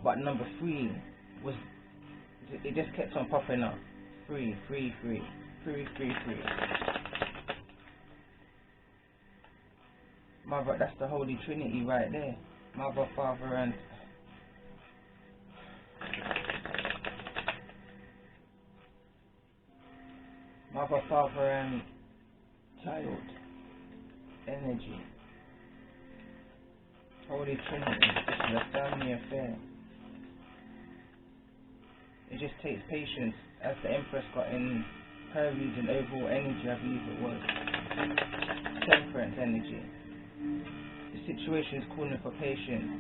but number 3 was, it just kept on popping up. 3, 3, 3, 3, 3, 3. Mother, that's the Holy Trinity right there. Mother, Father, and Mother, Father, and child energy. Holy Trinity. This is a family affair. It just takes patience, as the Empress got in her reading, overall energy, I believe it was. Temperance energy. The situation is calling for patience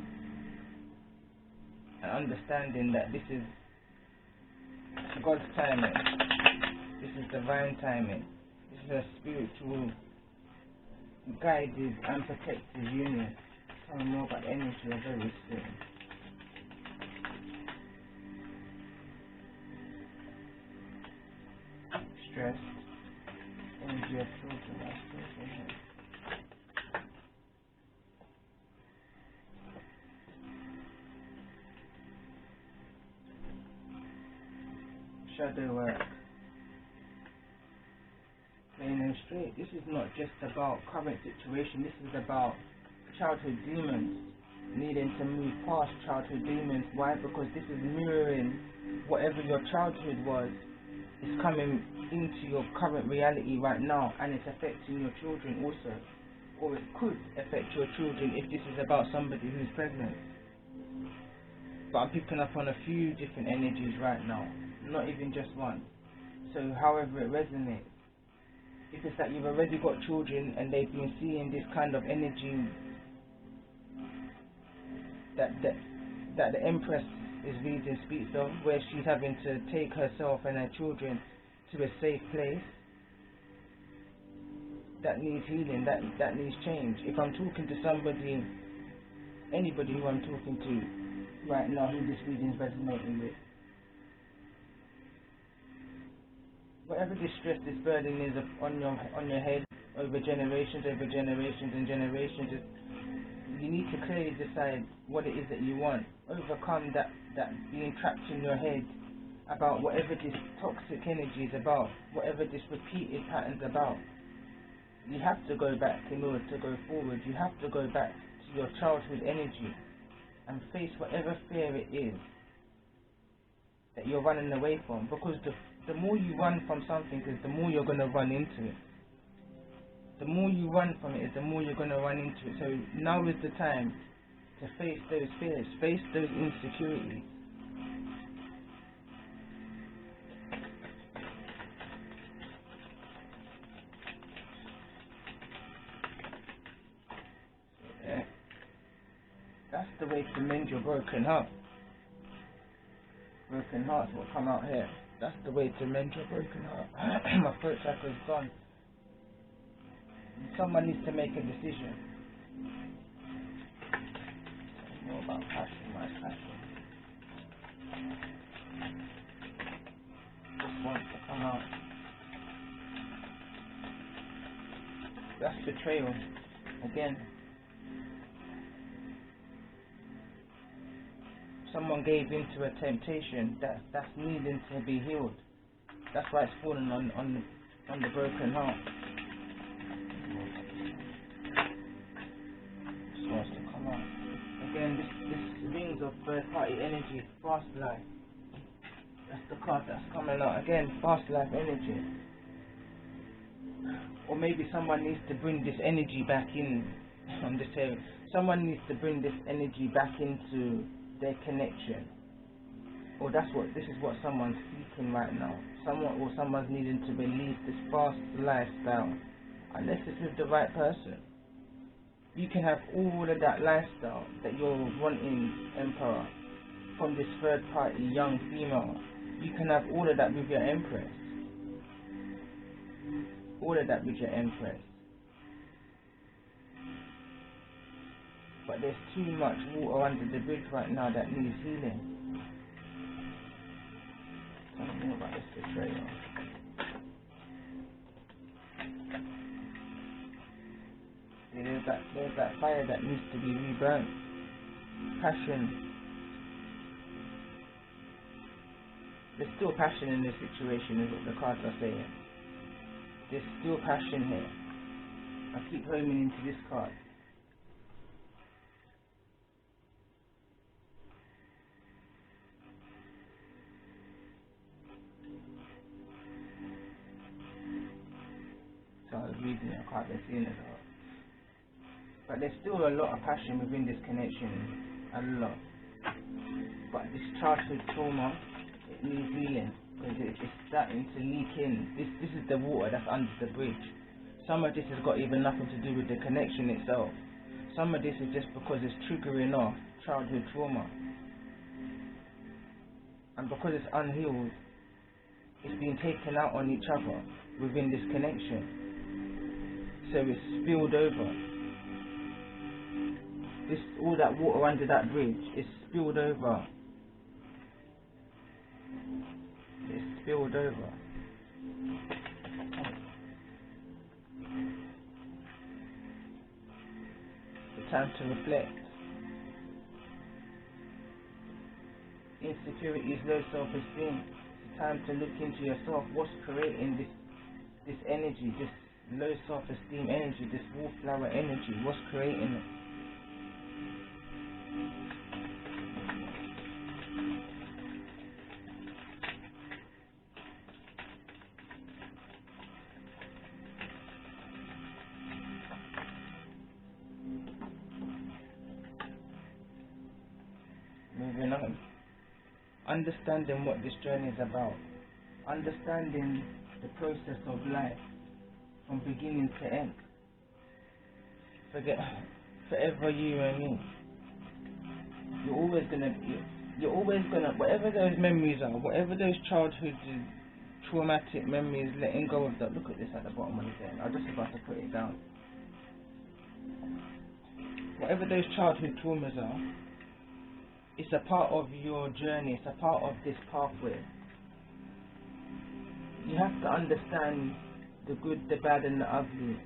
and understanding that this is God's timing. This is divine timing. This is a spiritual, guided and protected union. Tell me more about the energy of very soon. Stress, energy of children, shadow work. Plain and straight. This is not just about current situation. This is about childhood demons, needing to move past childhood demons. Why? Because this is mirroring whatever your childhood was. It's coming into your current reality right now, and it's affecting your children also, or it could affect your children if this is about somebody who's pregnant. But I'm picking up on a few different energies right now, not even just one. So however it resonates, if it's that you've already got children and they've been seeing this kind of energy that the Empress is reading speaks of, where she's having to take herself and her children to a safe place, that needs healing, that needs change. If I'm talking to somebody, anybody who I'm talking to right now who this reading is resonating with, whatever this stress, this burden is on your head over generations and generations, you need to clearly decide what it is that you want. Overcome that being trapped in your head about whatever this toxic energy is about, whatever this repeated pattern's about. You have to go back in order to go forward. You have to go back to your childhood energy and face whatever fear it is that you're running away from, because the more you run from something is the more you're going to run into it. The more you run from it is the more you're going to run into it. So now is the time to face those fears, face those insecurities. Yeah. That's the way to mend your broken heart. Broken hearts will come out here. That's the way to mend your broken heart. My throat chakra's gone. Someone needs to make a decision. More about passion, my passion. Just wants to come out. That's betrayal. Again. Someone gave into a temptation that's needing to be healed. That's why it's falling on the broken heart. Just wants to come out. Again, this rings of third party energy, fast life. That's the card that's coming out. Again, fast life energy. Or maybe someone needs to bring this energy back in. I'm just saying, someone needs to bring this energy back into their connection. Or this is what someone's seeking right now. Someone's needing to release this fast lifestyle, unless it's with the right person. You can have all of that lifestyle that you're wanting, Emperor, from this third party young female. You can have all of that with your Empress. All of that with your Empress. But there's too much water under the bridge right now that needs healing. Tell me more about this betrayal. See, there's that fire that needs to be reburnt. Passion. There's still passion in this situation, is what the cards are saying. There's still passion here. I keep homing into this card. So I was reading it, I can't be seeing it all. But there's still a lot of passion within this connection. A lot. But this childhood trauma, it needs healing. Because it's starting to leak in. This is the water that's under the bridge. Some of this has got even nothing to do with the connection itself. Some of this is just because it's triggering off childhood trauma. And because it's unhealed, it's being taken out on each other within this connection. So it's spilled over. All that water under that bridge is spilled over. It's spilled over. It's time to reflect. Insecurity is low self-esteem. It's time to look into yourself. What's creating this energy, this low self-esteem energy, this wallflower energy? What's creating it? Moving on. Understanding what this journey is about. Understanding the process of life from beginning to end. Forever you and me. You're always gonna, whatever those memories are, whatever those childhood traumatic memories, letting go of that. Look at this at the bottom of the day. I'm just about to put it down. Whatever those childhood traumas are, it's a part of your journey, it's a part of this pathway. You have to understand the good, the bad and the ugly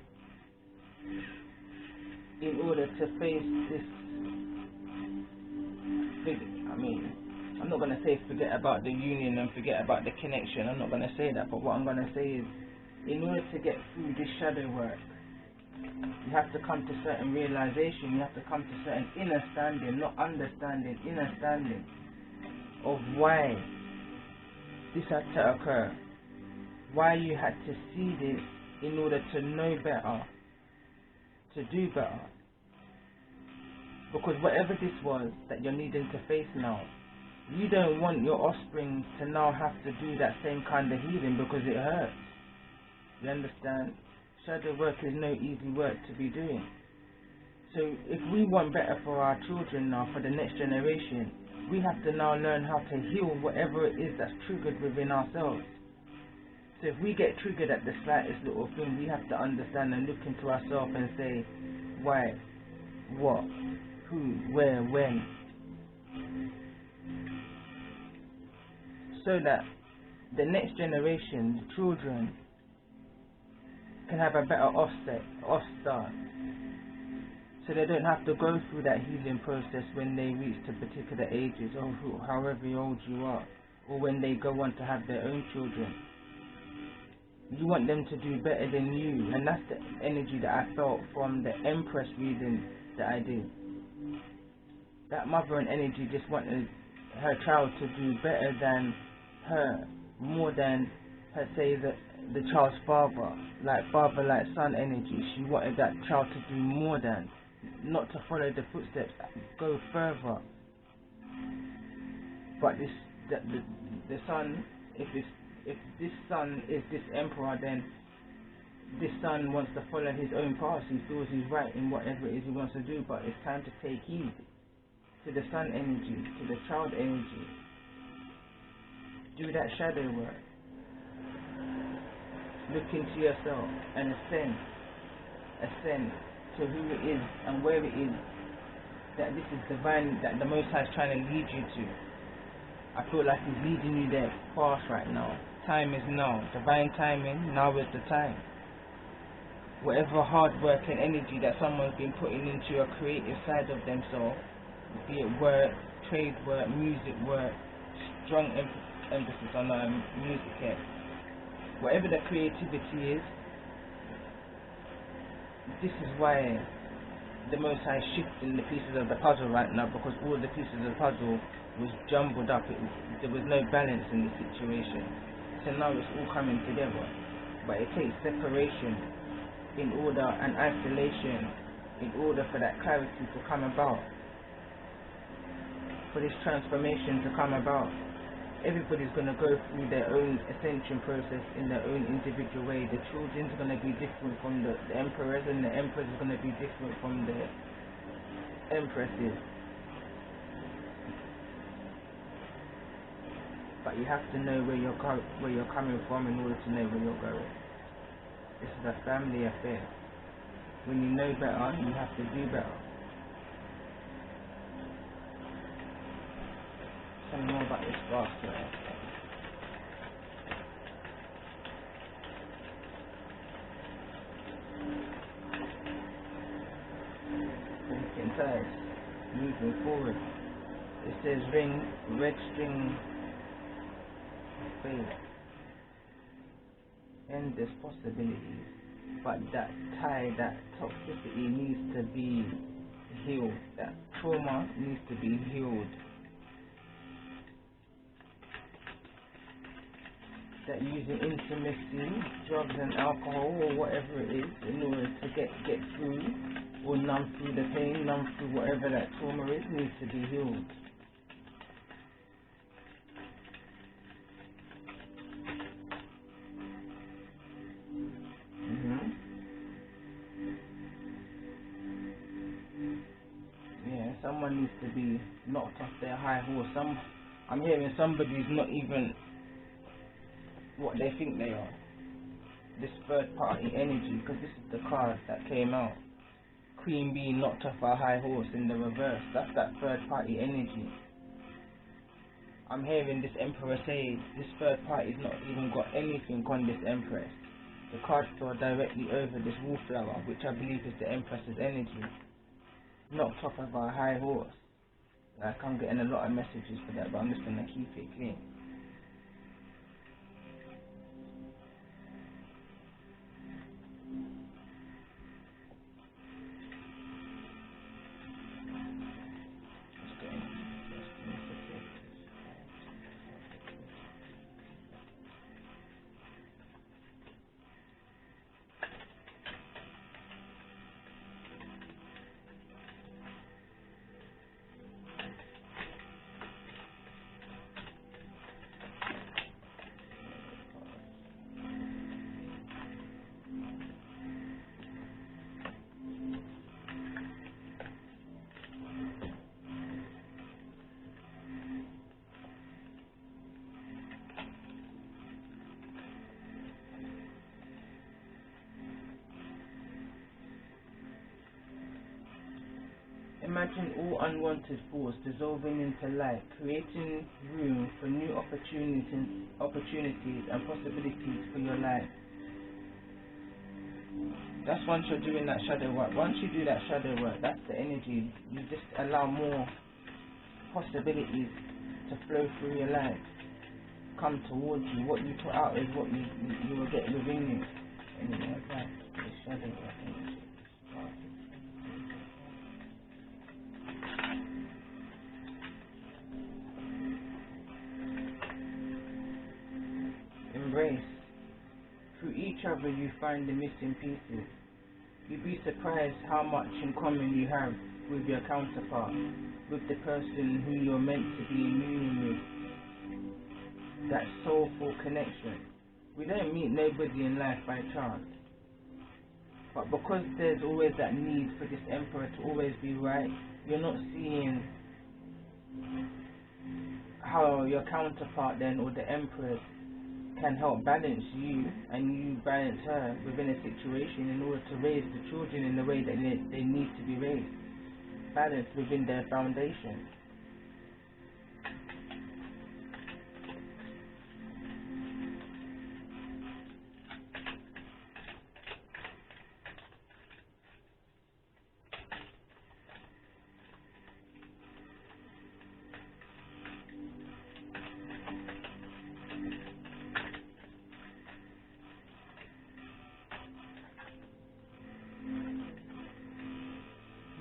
in order to face this. I'm not going to say forget about the union and forget about the connection. I'm not going to say that, but what I'm going to say is, in order to get through this shadow work, you have to come to certain realization, you have to come to certain inner standing, not understanding, inner standing of why this had to occur, why you had to see this in order to know better, to do better. Because whatever this was that you're needing to face now, you don't want your offspring to now have to do that same kind of healing because it hurts. You understand? Shadow work is no easy work to be doing. So if we want better for our children now, for the next generation, we have to now learn how to heal whatever it is that's triggered within ourselves. So if we get triggered at the slightest little thing, we have to understand and look into ourselves and say, why, what, who, where, when. So that the next generation, the children, can have a better off-start. So they don't have to go through that healing process when they reach to particular ages, or however old you are, or when they go on to have their own children. You want them to do better than you, and that's the energy that I felt from the Empress reading that I did. That mother and energy just wanted her child to do better than her, more than her, say that the child's father, like son energy. She wanted that child to do more than, not to follow the footsteps, go further. But the son, if this son is this emperor, then this son wants to follow his own path. He feels he's right in whatever it is he wants to do, but it's time to take heed to the son energy, to the child energy. Do that shadow work. Look into yourself and ascend to who it is and where it is that this is divine, that the Most High is trying to lead you to. I feel like he's leading you there fast right now. Time is now. Divine timing, now is the time. Whatever hard work and energy that someone's been putting into a creative side of themselves, be it work, trade work, music work, strong emphasis on music here. Whatever the creativity is, this is why the Most High is shifting the pieces of the puzzle right now, because all the pieces of the puzzle was jumbled up. There was no balance in the situation. So now it's all coming together. But it takes separation in order, and isolation in order for that clarity to come about, for this transformation to come about. Everybody's going to go through their own ascension process in their own individual way. The children's going to be different from the emperors, and the emperors are going to be different from the empresses. But you have to know where you're coming from in order to know where you're going. This is a family affair. When you know better, you have to do better. Tell me more about this faster. Breaking ties, moving forward. It says ring, red string, faith. Endless possibilities, but that tie, that toxicity needs to be healed. That trauma needs to be healed. That using intimacy, drugs and alcohol or whatever it is in order to get through or numb through the pain, numb through whatever that trauma is, needs to be healed. Someone needs to be knocked off their high horse. I'm hearing somebody's not even what they think they are. This third party energy, because this is the card that came out. Queen being knocked off her high horse in the reverse. That's that third party energy. I'm hearing this emperor say this third party's not even got anything on this empress. The card fell directly over this wallflower, which I believe is the empress's energy. Knocked off of our high horse. Like, I'm getting a lot of messages for that, but I'm just gonna keep it clean. Imagine all unwanted force dissolving into light, creating room for new opportunities and possibilities for your life. That's once you're doing that shadow work. Once you do that shadow work, that's the energy. You just allow more possibilities to flow through your life, come towards you. What you put out is what you will get within you. Anyway, that's the shadow work energy. Embrace other you find the missing pieces. You'd be surprised how much in common you have with your counterpart, with the person who you're meant to be in union with. That soulful connection. We don't meet nobody in life by chance. But because there's always that need for this emperor to always be right, you're not seeing how your counterpart then, or the empress, can help balance you and you balance her within a situation in order to raise the children in the way that they need to be raised, balanced within their foundation.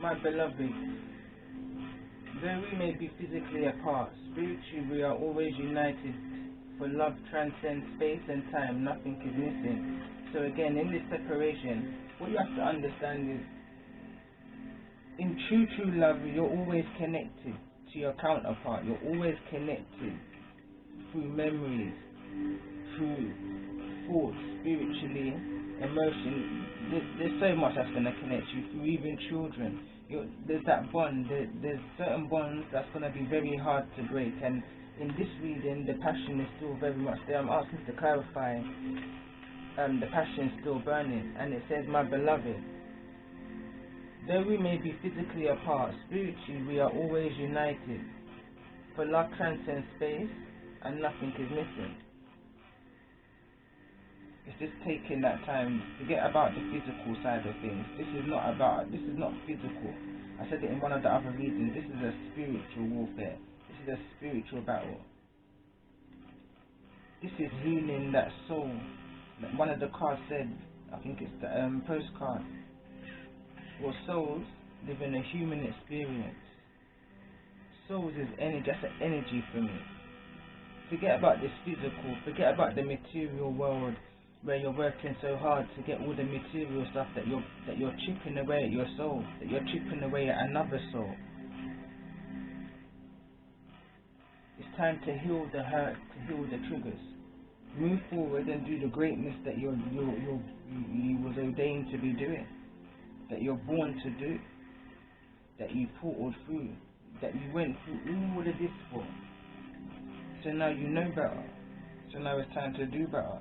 My beloved, though we may be physically apart, spiritually we are always united, for love transcends space and time, nothing is missing. So again, in this separation, what you have to understand is, in true love, you're always connected to your counterpart, you're always connected through memories, through thoughts, spiritually, emotion. There's so much that's going to connect you, through even children. There's that bond. There's certain bonds that's going to be very hard to break, and in this reading the passion is still very much there. I'm asking to clarify, the passion is still burning, and it says, my beloved, though we may be physically apart, spiritually we are always united, for love transcends space and nothing is missing. It's just taking that time. Forget about the physical side of things. This is not physical. I said it in one of the other readings. This is a spiritual warfare. This is a spiritual battle. This is healing that soul. Like one of the cards said, I think it's the postcard. Well, souls live in a human experience. Souls is energy. That's an energy for me. Forget about this physical. Forget about the material world, where you're working so hard to get all the material stuff, that you're chipping away at your soul, that you're chipping away at another soul. It's time to heal the hurt, to heal the triggers. Move forward and do the greatness that you was ordained to be doing, that you're born to do, that you portaled through, that you went through all of this for. So now you know better. So now it's time to do better.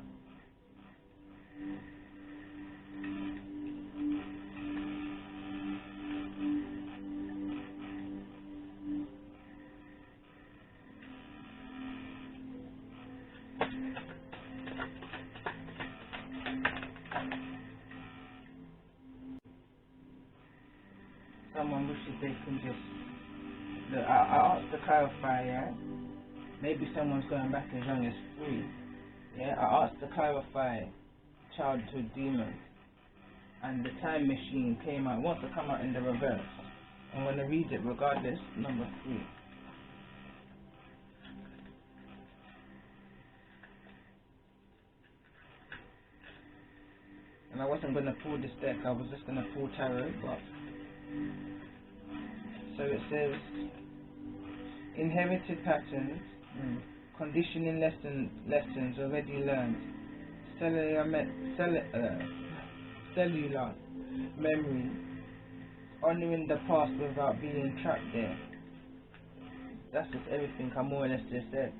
Someone wishes they can just look. I asked to clarify, yeah? Maybe someone's going back as young as 3. Yeah, I asked to clarify childhood demons, and the time machine came out. It wants to come out in the reverse. I'm going to read it regardless. Number 3. And I wasn't going to pull this deck, I was just going to pull tarot, but so it says, inherited patterns, conditioning lessons already learned, cellular memory, honoring the past without being trapped there. That's just everything I more or less just said.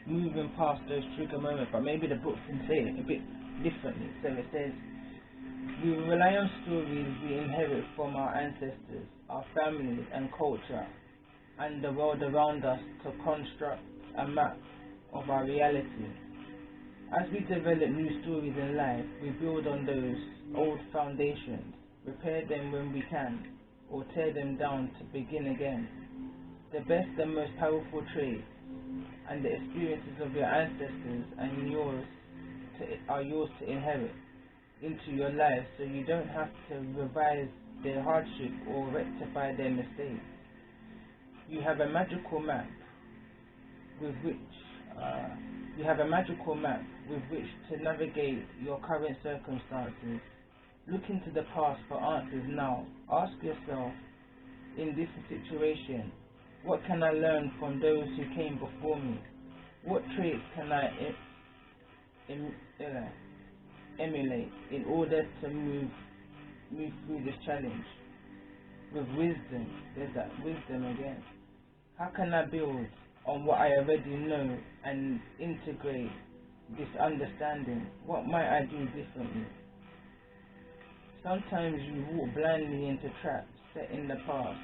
Moving past those trigger moments, but maybe the book can say it a bit differently. So it says, we rely on stories we inherit from our ancestors, our families and culture, and the world around us to construct a map of our reality. As we develop new stories in life, we build on those old foundations, repair them when we can, or tear them down to begin again. The best and most powerful traits and the experiences of your ancestors and are yours to inherit into your life, so you don't have to revise their hardship or rectify their mistakes. You have a magical map with which to navigate your current circumstances. Look into the past for answers now. Ask yourself, in this situation, what can I learn from those who came before me? What traits can I emulate in order to move through this challenge? With wisdom, there's that wisdom again. How can I build on what I already know and integrate this understanding? What might I do differently? Sometimes you walk blindly into traps set in the past.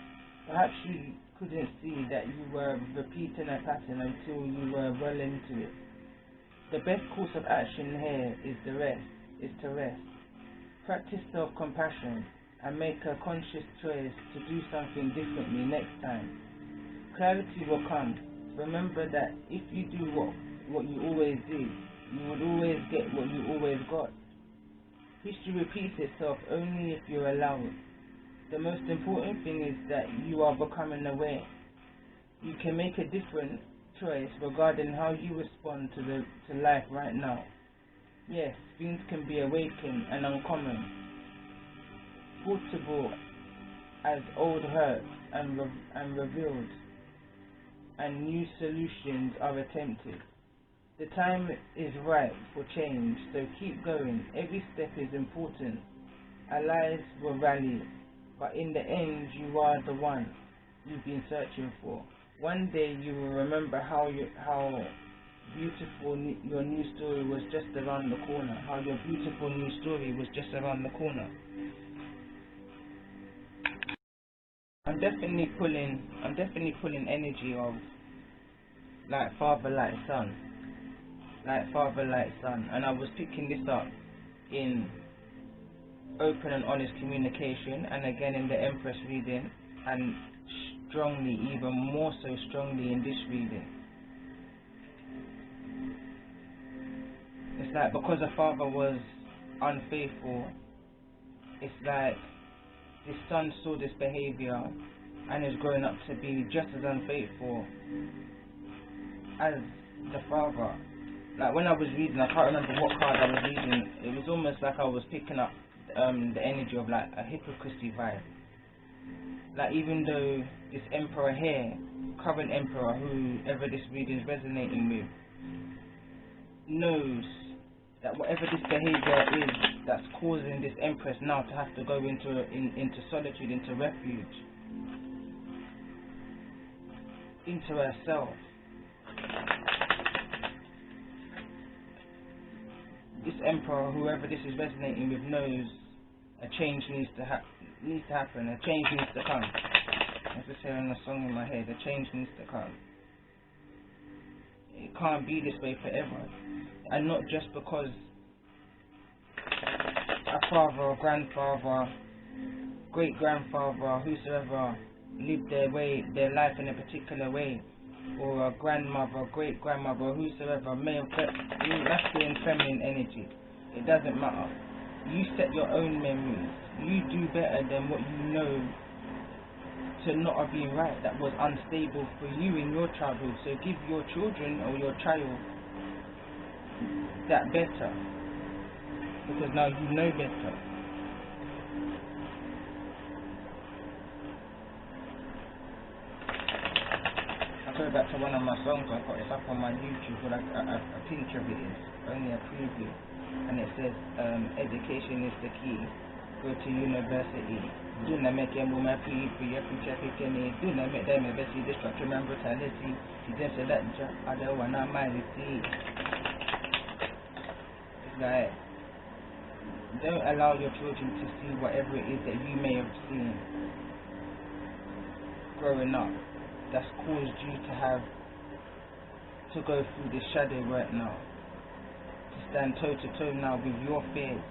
Perhaps you couldn't see that you were repeating a pattern until you were well into it. The best course of action here is to rest. Practice self-compassion and make a conscious choice to do something differently next time. Clarity will come. Remember that if you do what you always did, you would always get what you always got. History repeats itself only if you allow it. The most important thing is that you are becoming aware. You can make a different choice regarding how you respond to life right now. Yes, things can be awakened and uncommon, portable as old hurts and revealed, and new solutions are attempted. The time is right for change, so keep going. Every step is important. Allies will rally, but in the end you are the one you've been searching for. One day you will remember how beautiful your new story was just around the corner. How your beautiful new story was just around the corner. I'm definitely pulling energy of like father, like son. Like father, like son. And I was picking this up in open and honest communication, and again in the Empress reading, and strongly, even more so strongly in this reading. It's like because the father was unfaithful, it's like this son saw this behavior and is growing up to be just as unfaithful as the father. Like when I was reading, I can't remember what card I was reading, it was almost like I was picking up the energy of like a hypocrisy vibe. Like even though this emperor here, current emperor, whoever this reading is resonating with, knows that whatever this behavior is that's causing this empress now to have to go into solitude, into refuge, into herself. This emperor, whoever this is resonating with, knows a change needs to happen, a change needs to come. As I say in the song in my head, a change needs to come. It can't be this way forever. And not just because a father or grandfather, great-grandfather, whosoever lived their life in a particular way, or a grandmother, great-grandmother, whosoever, male, masculine, feminine energy. It doesn't matter. You set your own memories. You do better than what you know to not have been right, that was unstable for you in your childhood. So give your children or your child that better, because now you know better. I go back to one of my songs, I got it up on my YouTube, but a picture of it is only a preview, and it says education is the key, go to university, do not make them woman free for your future picking, do not make them ever see destruction and brutality, you just say that I don't want to mind it. It's like, don't allow your children to see whatever it is that you may have seen growing up that's caused you to go through this shadow right now, to stand toe to toe now with your fears.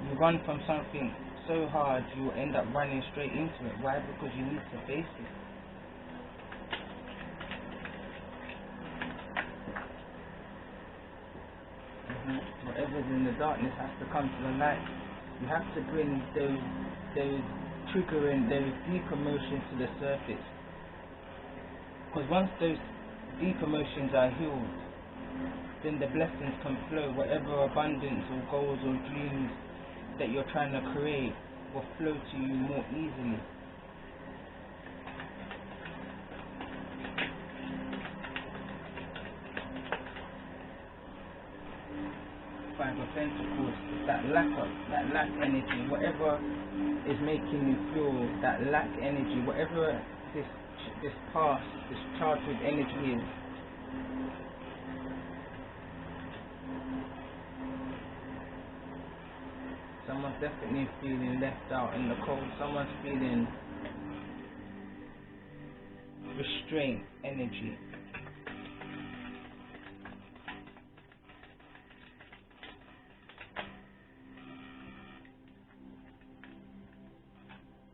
You run from something so hard you will end up running straight into it. Why? Because you need to face it. Whatever's in the darkness has to come to the light. You have to bring those triggering, those deep emotions to the surface. Because once those deep emotions are healed, then the blessings can flow. Whatever abundance or goals or dreams that you're trying to create will flow to you more easily. Five of Pentacles, that lack energy, whatever is making you feel that lack energy, whatever this past, this childhood energy is. Someone's definitely feeling left out in the cold. Someone's feeling restraint energy.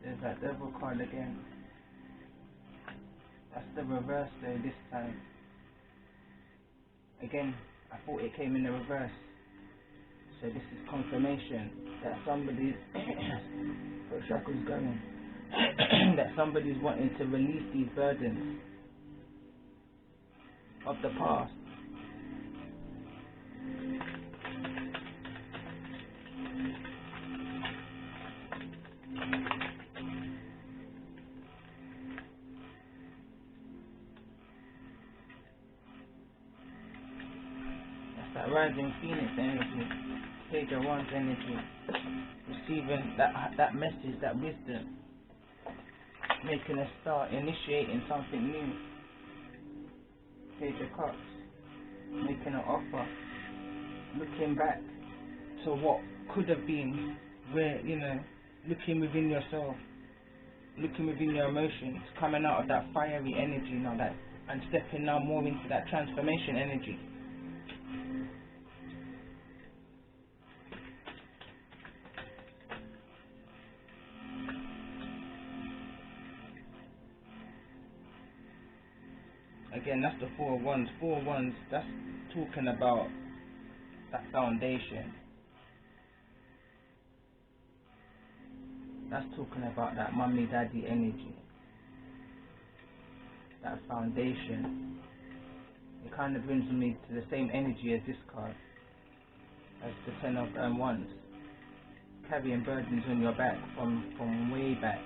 There's that devil card again. That's the reverse though this time. Again, I thought it came in the reverse. So this is confirmation that somebody's where shackles going. That somebody's wanting to release these burdens of the past. That's that rising phoenix energy, Page of Wands energy, receiving that message, that wisdom, making a start, initiating something new. Page of Cups, making an offer, looking back to what could have been, where, you know, looking within yourself, looking within your emotions, coming out of that fiery energy now, that, and stepping now more into that transformation energy. Again, that's the Four of Wands. Four of Wands, that's talking about that foundation. That's talking about that mummy daddy energy. That foundation. It kind of brings me to the same energy as this card. As the Ten of Wands. Carrying burdens on your back from way back.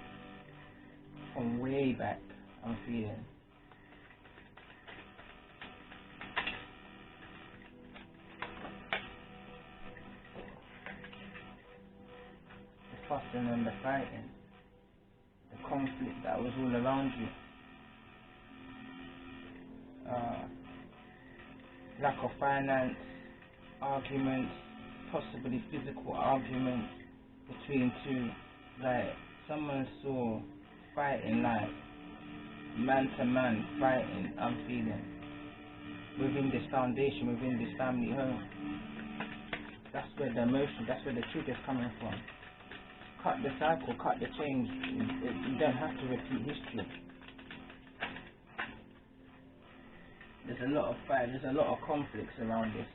From way back, I'm feeling. Fussing and the fighting, the conflict that was all around you, lack of finance, arguments, possibly physical arguments between two, like someone saw fighting, like man to man fighting, I'm feeling, within this foundation, within this family home. That's where the emotion, that's where the trigger's coming from. Cut the cycle, cut the change. You don't have to repeat history. There's a lot of fight, there's a lot of conflicts around this.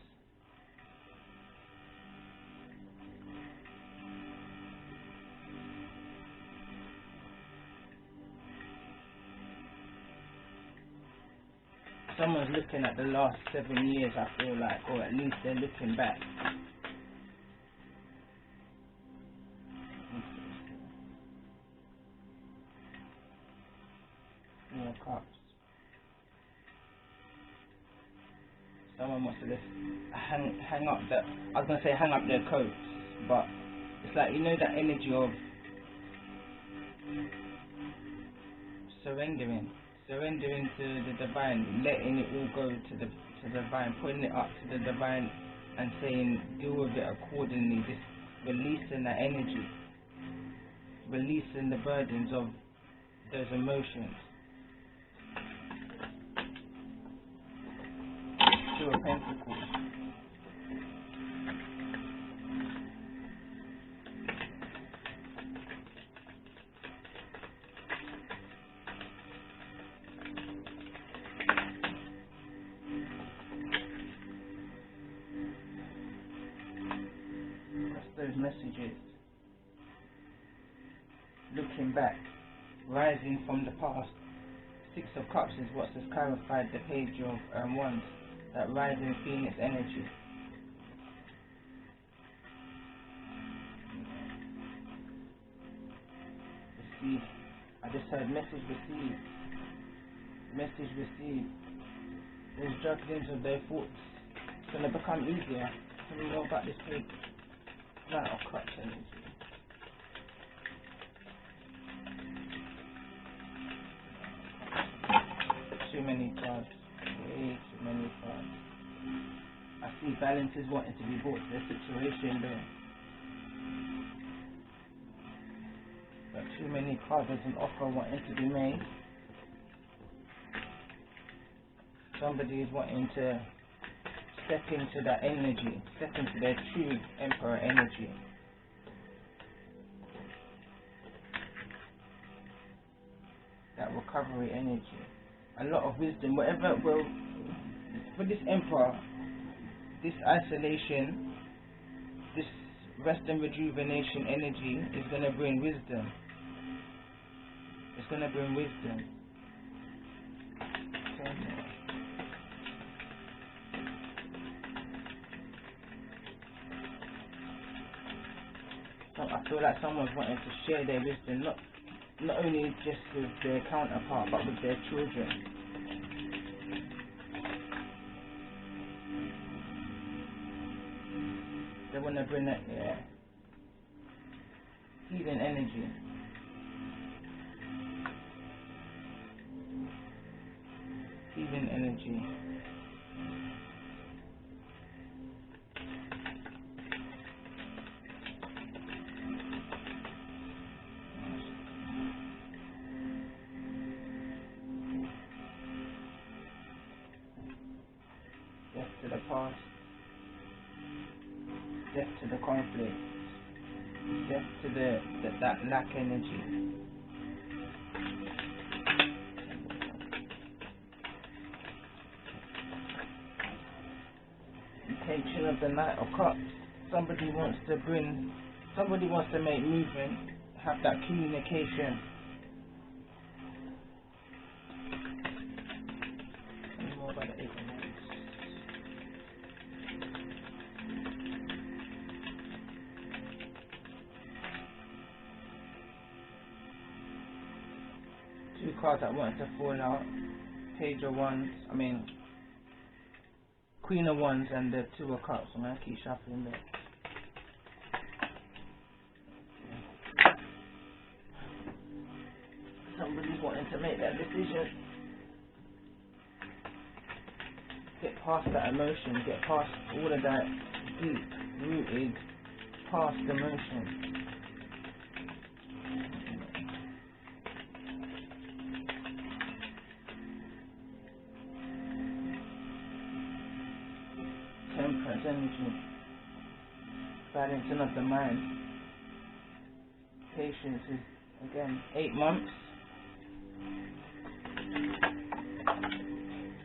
Someone's looking at the last 7 years, I feel like, or at least they're looking back. Cups. Someone wants to just hang up the, I was going to say hang up their coats, but it's like, you know, that energy of surrendering to the divine, letting it all go to the divine, putting it up to the divine and saying deal with it accordingly, just releasing that energy, releasing the burdens of those emotions. Two of Pentacles. That's those messages. Looking back, rising from the past, Six of Cups is what has clarified the Page of Wands, that rising Phoenix energy. Receive. I just heard message received. Message received. There's jugglings of their thoughts. It's going to become easier. Tell me more about this Page. Knight of Cups energy. Too many cards. Way too many cards. I see balances wanting to be brought to the situation there. But too many cards as an offer wanting to be made. Somebody is wanting to step into that energy, step into their true Emperor energy. That recovery energy. A lot of wisdom, whatever will, for this Emperor, this isolation, this rest and rejuvenation energy is going to bring wisdom. It's going to bring wisdom. So I feel like someone's wanting to share their wisdom, not only just with their counterpart, but with their children. They want to bring that, healing energy. Healing energy. Death to the past. Death to the conflict. Death to that lack energy. Intention of the Knight of Cups. Somebody wants to make movement, have that communication. Any more about the Eight of Wands? Two cards that want to fall out. Page of Wands, Queen of Wands and the Two of Cups. I'm going to keep shuffling there. Somebody's wanting to make that decision. Get past that emotion, get past all of that deep rooted past emotion. Temperance energy, balancing of the mind. Patience is, again, 8 months.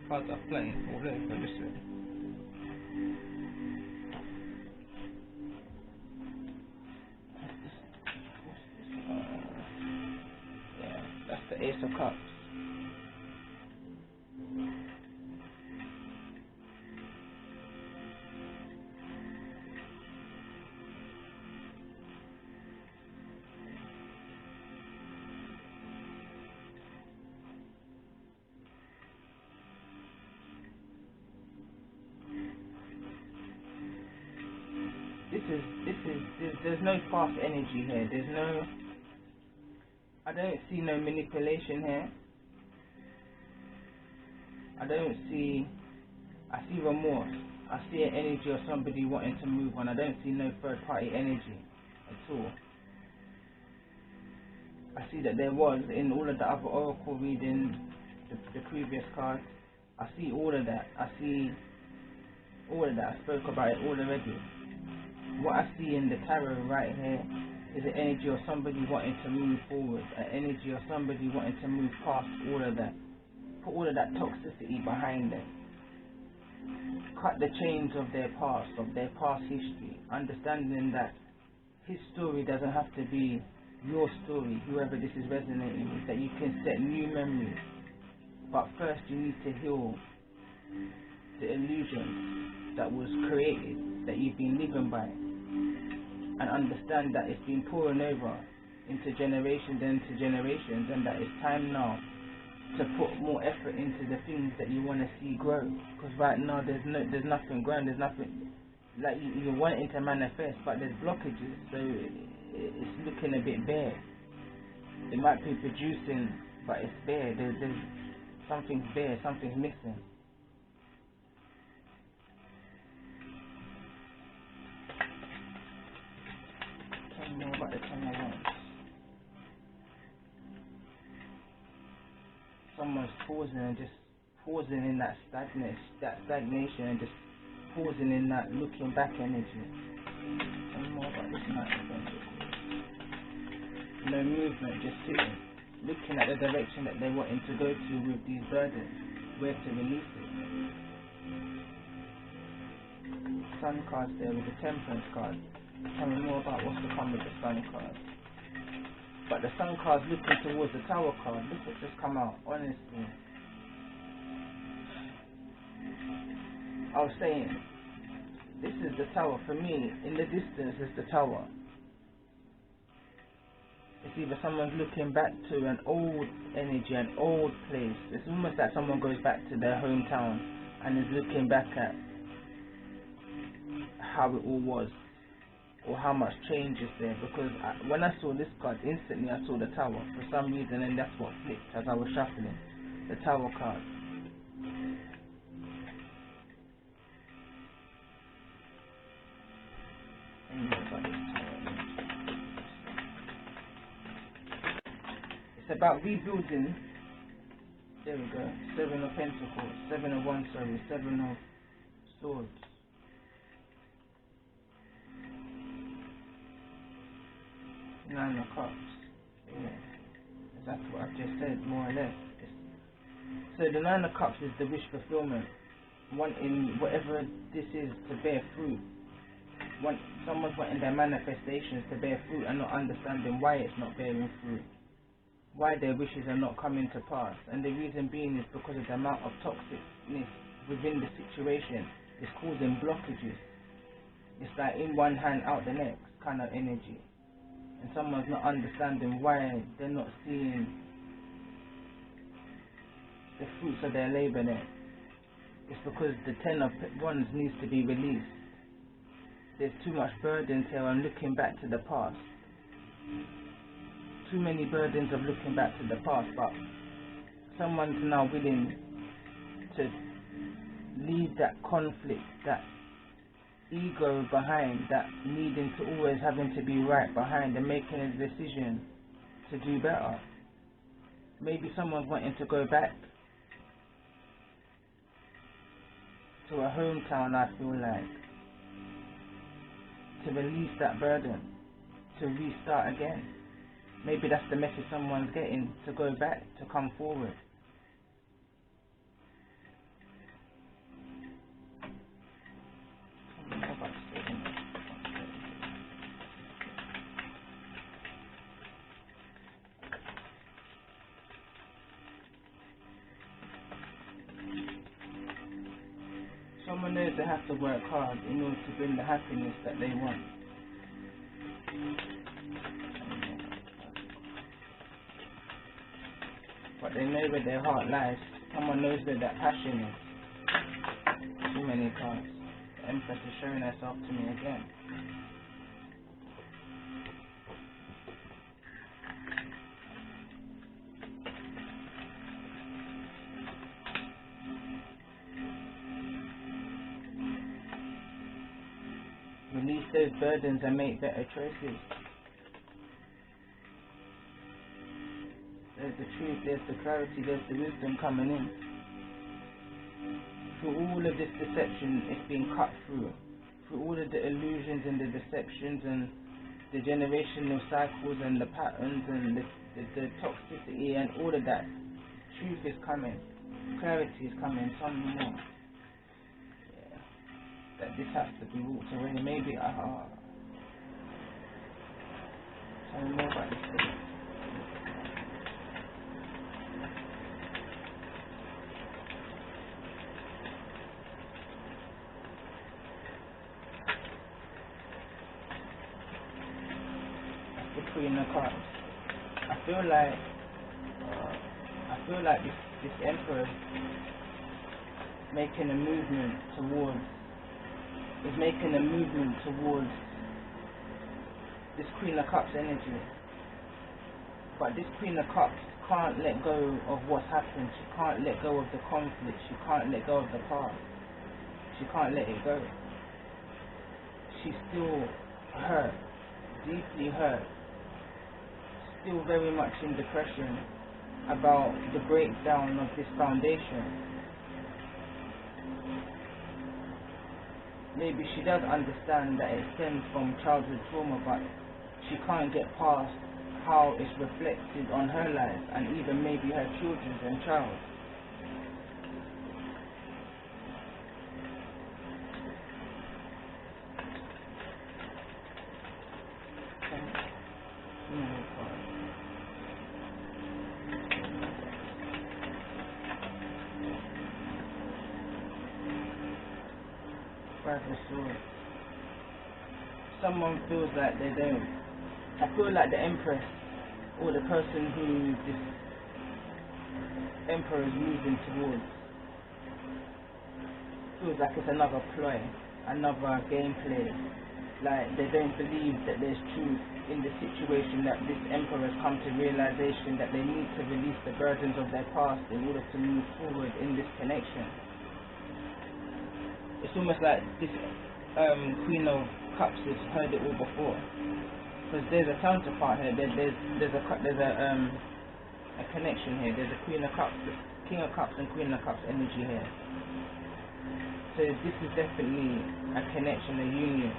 Cards are playing all over this way. Yeah, that's the Ace of Cups. There's no past energy here. I don't see no manipulation here. I see remorse. I see an energy of somebody wanting to move on. I don't see no third party energy at all. I see that there was, in all of the other oracle readings, the previous cards, I see all of that. I spoke about it all already. What I see in the tarot right here is an energy of somebody wanting to move forward, an energy of somebody wanting to move past all of that, put all of that toxicity behind them, cut the chains of their past history, understanding that his story doesn't have to be your story, whoever this is resonating with, that you can set new memories, But first you need to heal the illusion that was created, that you've been living by, and understand that it's been pouring over into generations and into generations, and that it's time now to put more effort into the things that you want to see grow. Because right now there's nothing growing, there's nothing, like you're wanting to manifest, but there's blockages, so it's looking a bit bare. It might be producing, but it's bare. There's something's bare, something's missing. Tell me more about the 10 of Wands. Someone's pausing and just pausing in that stagnation, and just pausing in that looking back energy. Tell me more about this Knight of Pentacles. No movement, just sitting, looking at the direction that they're wanting to go to with these burdens, where to release it. Sun card there with the Temperance card. Tell me more about what's to come with the Sun card. But the Sun card's looking towards the Tower card. Look what's just come out, honestly. I was saying, this is the Tower. For me, in the distance is the Tower. It's either someone's looking back to an old energy, an old place. It's almost like someone goes back to their hometown and is looking back at how it all was, or how much change is there. Because when I saw this card, instantly I saw the Tower for some reason, and that's what flipped as I was shuffling. The Tower card. It's about rebuilding. There we go. 7 of Pentacles, 7 of Wands, 7 of Swords. Nine of Cups. Yeah, that's what I've just said, more or less. So the Nine of Cups is the wish fulfillment, wanting whatever this is to bear fruit. Someone's wanting their manifestations to bear fruit and not understanding why it's not bearing fruit, why their wishes are not coming to pass. And the reason being is because of the amount of toxicness within the situation is causing blockages. It's like in one hand out the next kind of energy. And someone's not understanding why they're not seeing the fruits of their labor there. It's because the 10 of Wands needs to be released. There's too much burdens here on looking back to the past. Too many burdens of looking back to the past, but someone's now willing to leave that conflict, that ego behind, that needing to always having to be right behind, and making a decision to do better. Maybe someone's wanting to go back to a hometown, I feel like, to release that burden, to restart again. Maybe that's the message someone's getting, to go back, to come forward. Someone knows they have to work hard in order to bring the happiness that they want. But they know where their heart lies. Someone knows where that passion is. Too many cards. The Empress is showing herself to me again. Release those burdens and make better choices. There's the truth, there's the clarity, there's the wisdom coming in. Through all of this deception, it's being cut through. Through all of the illusions and the deceptions and the generational cycles and the patterns and the toxicity and all of that, truth is coming. Clarity is coming, some more. That this has to be walked away. Maybe tell me more about this thing. the Queen of Cups. I feel like this Emperor making a movement towards this Queen of Cups energy. But this Queen of Cups can't let go of what's happened. She can't let go of the conflict. She can't let go of the past. She can't let it go. She's still hurt, deeply hurt, still very much in depression about the breakdown of this foundation. Maybe she does understand that it stems from childhood trauma, but she can't get past how it's reflected on her life and even maybe her children's and child. Someone feels like they don't. I feel like the Empress, or the person who this Emperor is moving towards, feels like it's another ploy, another gameplay. Like they don't believe that there's truth in the situation, that this Emperor has come to realization that they need to release the burdens of their past in order to move forward in this connection. It's almost like this Queen of Cups has heard it all before, because there's a counterpart here. There's a connection here. There's a Queen of Cups, King of Cups, and Queen of Cups energy here. So this is definitely a connection, a union.